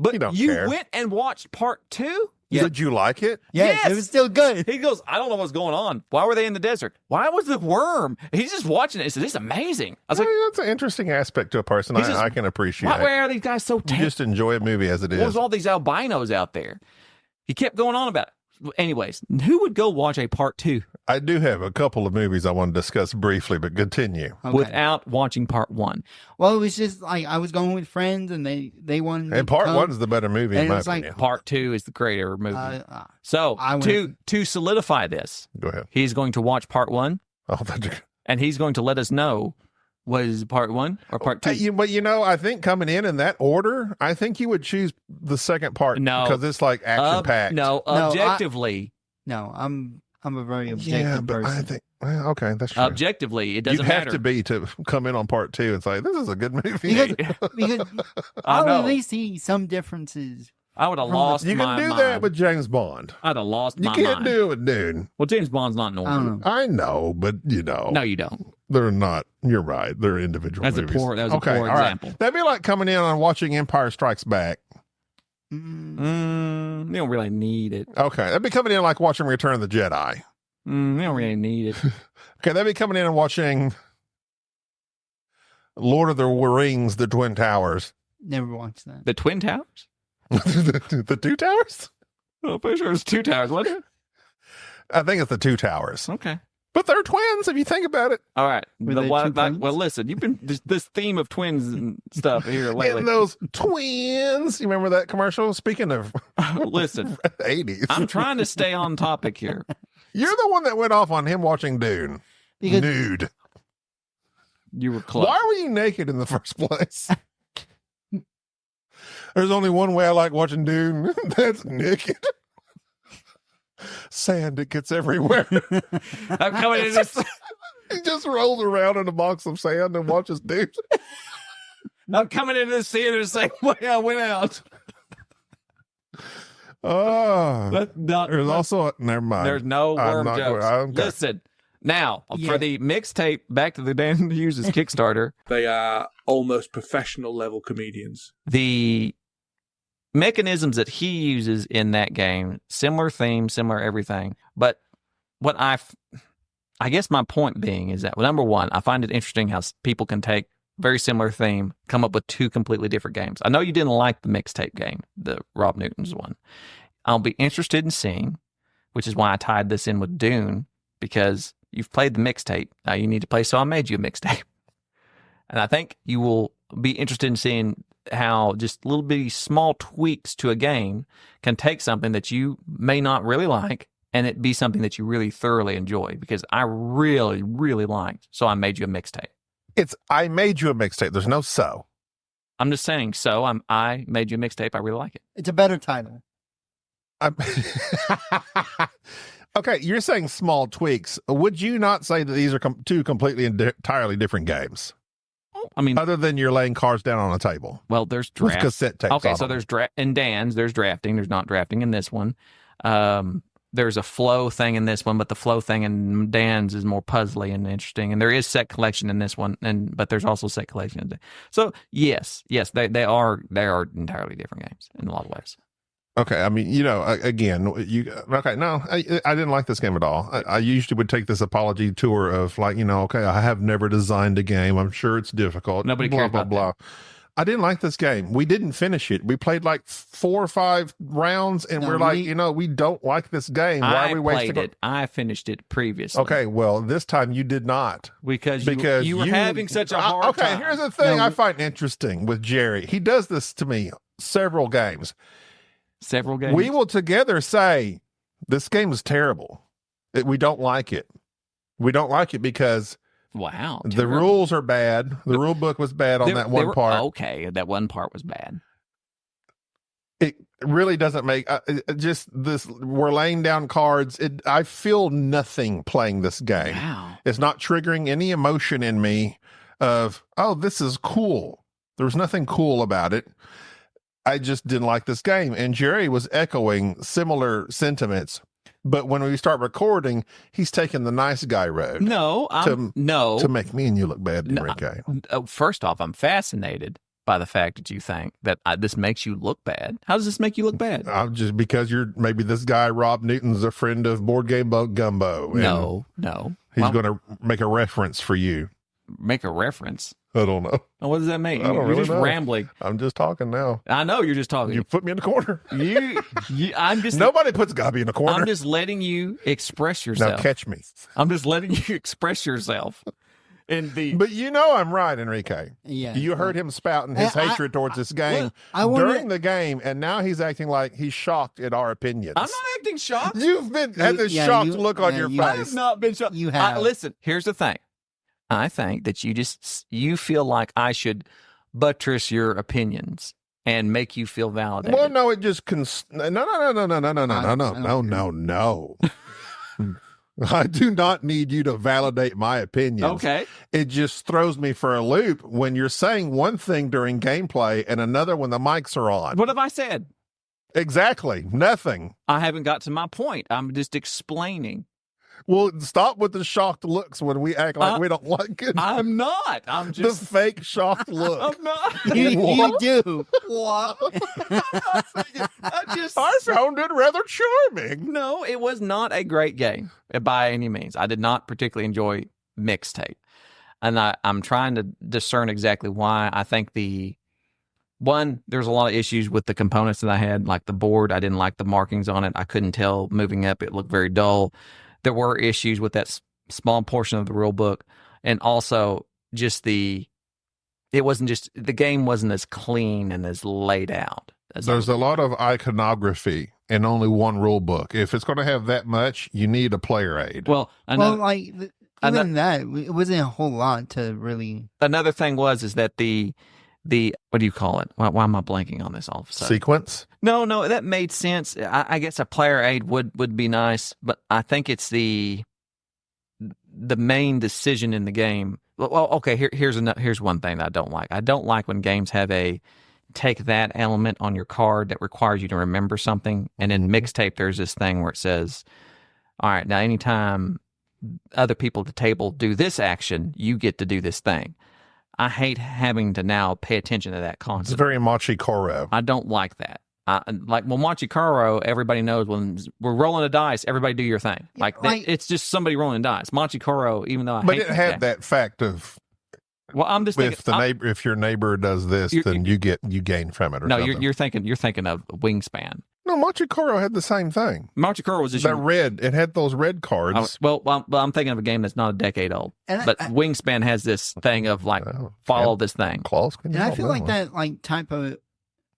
But you went and watched part 2? Yeah. Did you like it? Yes, it was still good. He goes, I don't know what's going on. Why were they in the desert? Why was the worm? He's just watching it. He said, this is amazing. I was like, that's an interesting aspect to a person I can appreciate. Why are these guys so You just enjoy a movie as it is. There's all these albinos out there. He kept going on about it. Anyways, who would go watch a part 2? I do have a couple of movies I want to discuss briefly, but continue. Okay. Without watching part 1. Well, it was just I was going with friends, and they wanted. And part 1 is the better movie, in my opinion. Part 2 is the greater movie. So to solidify this, go ahead. He's going to watch part 1. Oh, and he's going to let us know. Was part 1 or part 2? But I think coming in that order, I think you would choose the second part. No, because it's like action packed. Objectively. I'm a very objective person. I think okay, that's true. Objectively, it doesn't matter. You'd have to be to come in on part 2 and say this is a good movie. Because I'll at least see some differences. I would have lost my mind. You can do that with James Bond. I'd have lost my mind. You can't do it with Dune. Well, James Bond's not normal. I know, but No, you don't. They're not. You're right. They're individual movies. That was a poor example. Right. That'd be like coming in on watching Empire Strikes Back. You don't really need it. Okay. That'd be coming in like watching Return of the Jedi. You don't really need it. Okay. That'd be coming in and watching Lord of the Rings, The Twin Towers. Never watched that. The Twin Towers? The Two Towers? I'm pretty sure it's 2 towers, wasn't it? I think it's the Two Towers. Okay. But they're twins if you think about it. All right. Well, listen, you've been this theme of twins and stuff here lately. And those twins. You remember that commercial? Speaking of listen, 80s. I'm trying to stay on topic here. You're the one that went off on him watching Dune. Nude. You were close. Why were you naked in the first place? There's only one way I like watching Dune. That's naked. Sand, it gets everywhere. I'm coming in this. He just rolls around in a box of sand and watches Dune. I'm coming into the theater the same way I went out. There's also never mind. There's no worm jokes. Okay. Listen, now for the mixtape, back to the Dan Hughes' Kickstarter. They are almost professional level comedians. The mechanisms that he uses in that game, similar theme, similar everything. But what I guess my point being is that, well, number one, I find it interesting how people can take very similar theme, come up with 2 completely different games. I know you didn't like the Mixtape game, the Rob Newton's one. I'll be interested in seeing, which is why I tied this in with Dune, because you've played the Mixtape. Now you need to play So I Made You a Mixtape. And I think you will be interested in seeing how just little bitty small tweaks to a game can take something that you may not really like and it be something that you really thoroughly enjoy, because I really, really liked So I Made You a Mixtape. It's I made you a mixtape. There's no so. I'm just saying, I Made You a Mixtape. I really like it. It's a better title. I'm- Okay, you're saying small tweaks. Would you not say that these are two completely entirely different games? I mean, Other than you're laying cards down on a table well, there's with draft. cassette tapes. Okay, on so them. there's in Dan's, there's drafting. There's not drafting in this one. There's a flow thing in this one, but the flow thing in Dan's is more puzzly and interesting. And there is set collection in this one, but there's also set collection. So yes, they are entirely different games in a lot of ways. Okay, I mean, again, no, I didn't like this game at all. I usually would take this apology tour of like, okay, I have never designed a game. I'm sure it's difficult. Nobody blah, cares blah, about blah. I didn't like this game. We didn't finish it. We played like 4 or 5 rounds, and we're like, we don't like this game. Why are we wasting it? I finished it previously. Okay, well, this time you did not. Because you were having such a hard time. Okay, here's the thing I find interesting with Jerry. He does this to me several games. Several games. We will together say, this game is terrible. We don't like it. We don't like it because wow, the terrible. rules are bad. The rule book was bad on that one part. Okay, that one part was bad. It really doesn't make just this. We're laying down cards. I feel nothing playing this game. Wow. It's not triggering any emotion in me of, oh, this is cool. There's nothing cool about it. I just didn't like this game. And Jerry was echoing similar sentiments. But when we start recording, he's taking the nice guy road. No, to make me and you look bad, Enrique. First off, I'm fascinated by the fact that you think that this makes you look bad. How does this make you look bad? Just because maybe this guy, Rob Newton's a friend of Board Game Gumbo. No. He's going to make a reference for you. Make a reference? I don't know. What does that mean? I don't You're really just know. rambling. I'm just talking now. I know you're just talking. You put me in the corner. I'm just. Nobody puts Gabby in the corner. I'm just letting you express yourself. Now catch me. I'm just letting you express yourself. But I'm right, Enrique. Yeah. You heard him spouting his hatred towards this game during the game, and now he's acting like he's shocked at our opinions. I'm not acting shocked. You've had this shocked look on your face. I have not been shocked. You have. Listen, here's the thing. I think that you feel like I should buttress your opinions and make you feel validated. Well, no, it just no. I do not need you to validate my opinions. Okay. It just throws me for a loop when you're saying one thing during gameplay and another when the mics are on. What have I said? Exactly. Nothing. I haven't got to my point. I'm just explaining. Well, stop with the shocked looks when we act like we don't like it. I'm not. I'm just the fake shocked look. I'm not. You do. What? I found it rather charming. No, it was not a great game by any means. I did not particularly enjoy Mixtape. And I'm trying to discern exactly why. I think there's a lot of issues with the components that I had, like the board. I didn't like the markings on it. I couldn't tell moving up. It looked very dull. There were issues with that small portion of the rule book. And also just the game wasn't as clean and as laid out. There's a lot of iconography in only one rule book. If it's going to have that much, you need a player aid. Well, that, it wasn't a whole lot to really. Another thing is that the what do you call it? Why am I blanking on this all of a sudden? Sequence? No, that made sense. I guess a player aid would be nice, but I think it's the main decision in the game. Well, okay, here's one thing that I don't like. I don't like when games have a take that element on your card that requires you to remember something. And in Mixtape, there's this thing where it says, all right, now anytime other people at the table do this action, you get to do this thing. I hate having to now pay attention to that concept. It's very Machi Koro. I don't like that. Machi Koro, everybody knows when we're rolling a dice, everybody do your thing. It's just somebody rolling dice. Machi Koro, even though But it had that fact of, well, I'm just thinking, if your neighbor does this, then you gain from it. Or something. you're thinking of Wingspan. No, Machi Koro had the same thing. Machi Koro was just it had those red cards. Well, I'm thinking of a game that's not a decade old. But Wingspan has this thing of follow this thing. Claws, and I feel like that type of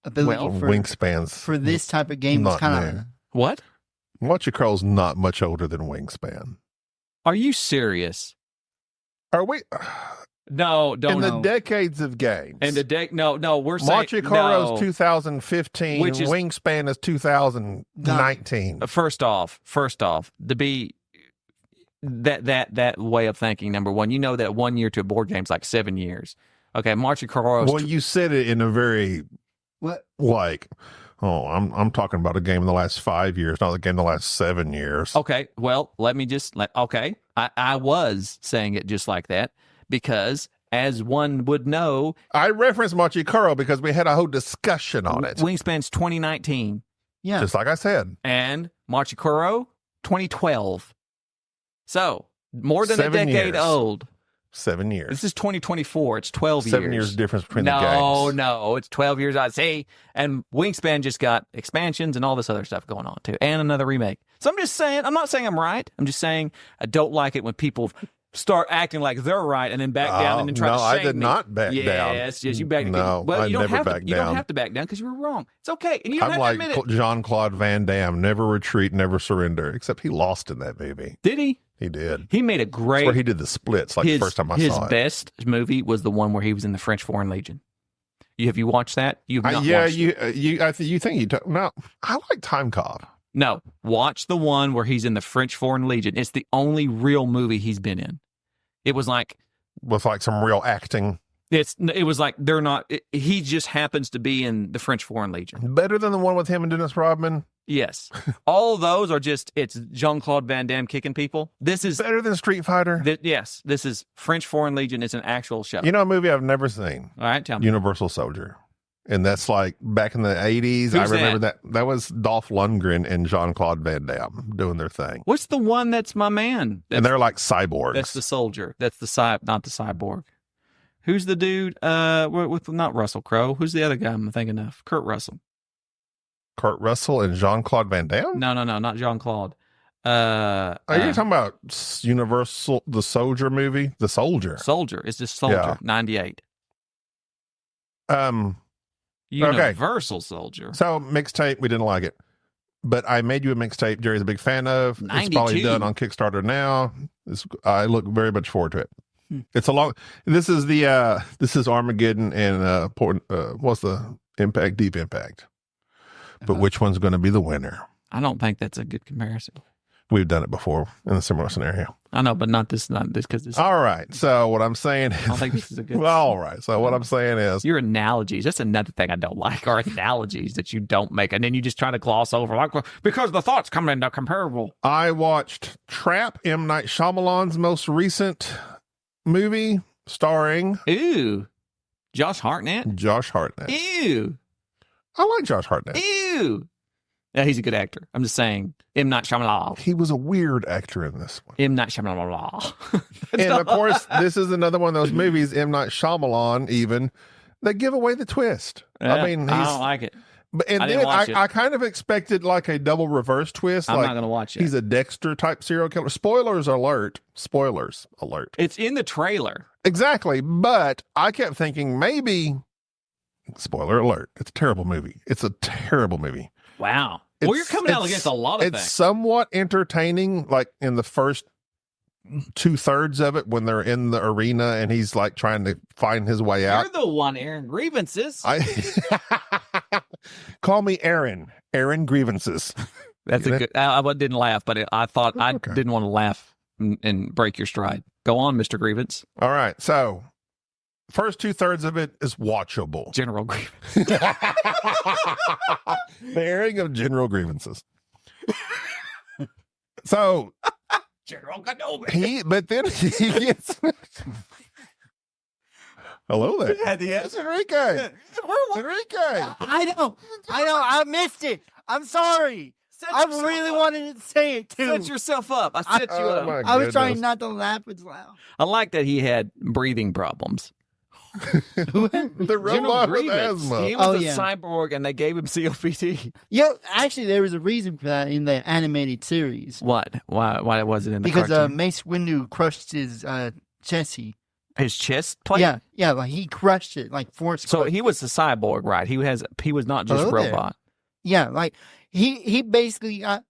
ability for Wingspans for this type of game is kind of what? Whatcha-Curl's not much older than Wingspan. Are you serious? Are we? No, don't. In the decades of games. In the no, we're saying Whatcha-Curl's 2015, Which is- Wingspan is 2019. First off, to be that way of thinking. Number one, you know that 1 year to a board game is like 7 years. Okay, Whatcha-Curl's Well, you said it in a very What? like, oh, I'm talking about a game in the last 5 years, not a game in the last 7 years. Okay, well, let me just okay. I was saying it just like that because, as one would know, I referenced Whatcha-Curl because we had a whole discussion on it. Wingspan's 2019, Yeah. Just like I said. and Whatcha-Curl 2012. So more than 7 a decade years. old. 7 years. This is 2024. It's 12 years. 7 years difference between the games. No, it's 12 years. I see. And Wingspan just got expansions and all this other stuff going on too, and another remake. So I'm just saying, I'm not saying I'm right. I'm just saying I don't like it when people start acting like they're right and then back down and then try to shame I did me. not back down. Yes, you backed down. No, Well, I you don't never have backed to. You don't down. have to back down because you were wrong. It's okay, and you don't I'm have like to admit it. Jean-Claude Van Damme, never retreat, never surrender, except he lost in that movie. Did he? He did. He made a That's great. where he did the splits, like the first time I his saw it. best movie was the one where he was in the French Foreign Legion. Have you watched that? You've not Yeah, watched it. you think you don't. No, I like Time Cop. No, watch the one where he's in the French Foreign Legion. It's the only real movie he's been in. It was like With like some real acting. it was like they're not. He just happens to be in the French Foreign Legion. Better than the one with him and Dennis Rodman. Yes, all of those are just it's Jean-Claude Van Damme kicking people. This is Better than Street Fighter. yes, this is French Foreign Legion. It's an actual show. You know a movie I've never seen? All right, tell me. Universal Soldier. And that's like back in the 80s. I Who's remember that? That was Dolph Lundgren and Jean-Claude Van Damme doing their thing. What's the one that's my man? And they're like cyborgs. That's the soldier. That's the not the cyborg. Who's the dude? With not Russell Crowe. Who's the other guy I'm thinking of? Kurt Russell. Kurt Russell and Jean-Claude Van Damme? No, not Jean Claude. Are you talking about Universal, the Soldier movie? The Soldier. Soldier? It's just Soldier. Yeah. 98. Okay. Universal Soldier. So Mixtape, we didn't like it. But I made you a mixtape Jerry's a big fan of. It's probably 92. done on Kickstarter now. I look very much forward to it. It's a long. This is Armageddon and what's the Impact? Deep Impact. But which one's going to be the winner? I don't think that's a good comparison. We've done it before in a similar scenario. I know, but not this because this. All right. So what I'm saying is, I don't think this is a good. well, all right. So what I'm saying is, your analogies. That's another thing I don't like. Are analogies that you don't make, and then you just try to gloss over, like because the thoughts come into comparable. I watched Trap, M. Night Shyamalan's most recent movie, starring Ew, Josh Hartnett. Josh Hartnett. Ew, I like Josh Hartnett. ew. Yeah, he's a good actor. I'm just saying, M. Night Shyamalan. He was a weird actor in this one. M. Night Shyamalan. And of course, this is another one of those movies, M. Night Shyamalan, even, that give away the twist. Yeah, I mean, I don't like it. and I didn't then watch it. I kind of expected like a double reverse twist. I'm like not going to watch it. he's a Dexter type serial killer. Spoilers alert. Spoilers alert. It's in the trailer. Exactly. But I kept thinking maybe, spoiler alert, it's a terrible movie. It's a terrible movie. Wow. Well, you're coming out It's- against a lot of It's things. somewhat entertaining, like in the first 2/3 of it when they're in the arena and he's like trying to find his way out. You're the one, Aaron. Grievances. I call me Aaron. Aaron Grievances. That's a good. I didn't laugh, but I thought I Okay. didn't want to laugh and break your stride. Go on, Mr. Grievance. All right. So first 2/3 of it is watchable. General Grievance. The airing of general grievances. So General Kenobi. but then he gets. Hello there. Yeah. It's Enrique. Enrique. I know. I missed it. I'm sorry. I really wanted to say it too. Set yourself up. I set you Oh, up. my I was trying goodness. not to laugh as loud. I like that he had breathing problems. The robot with asthma. He was Oh, a yeah. cyborg, and they gave him COPD. Yeah, actually, there was a reason for that in the animated series. What? Why was it in the Because cartoon? Mace Windu crushed his chassis. His chest plate? Yeah, like he crushed it, like force. So crushed. he was a cyborg, right? He was not just Hello there. robot. Yeah, like he basically got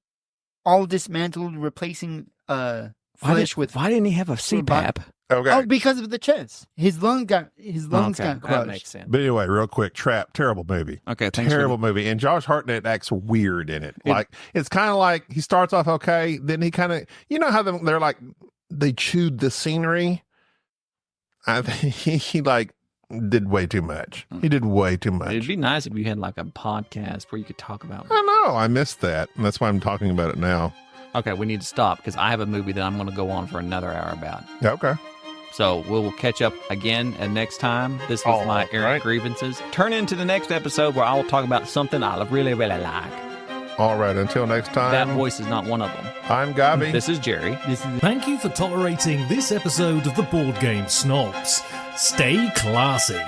all dismantled, replacing flesh with. Why didn't he have a CPAP? Okay. Oh, because of the chest. His lungs got crushed. That makes sense. But anyway, real quick, Trap, terrible movie. Okay, thanks. Terrible movie. And Josh Hartnett acts weird in it. Like, it's kind of like he starts off okay, then he kind of, you know how they're like, they chewed the scenery? I think he like did way too much. He did way too much. It'd be nice if you had like a podcast where you could talk about. I know. I missed that. And that's why I'm talking about it now. Okay, we need to stop because I have a movie that I'm going to go on for another hour about. Okay. So we'll catch up again next time. This was my Eric Grievances. Turn into the next episode where I will talk about something I really, really like. All right. Until next time. That voice is not one of them. I'm Gabi. This is Jerry. Thank you for tolerating this episode of the Board Game Snobs. Stay classy.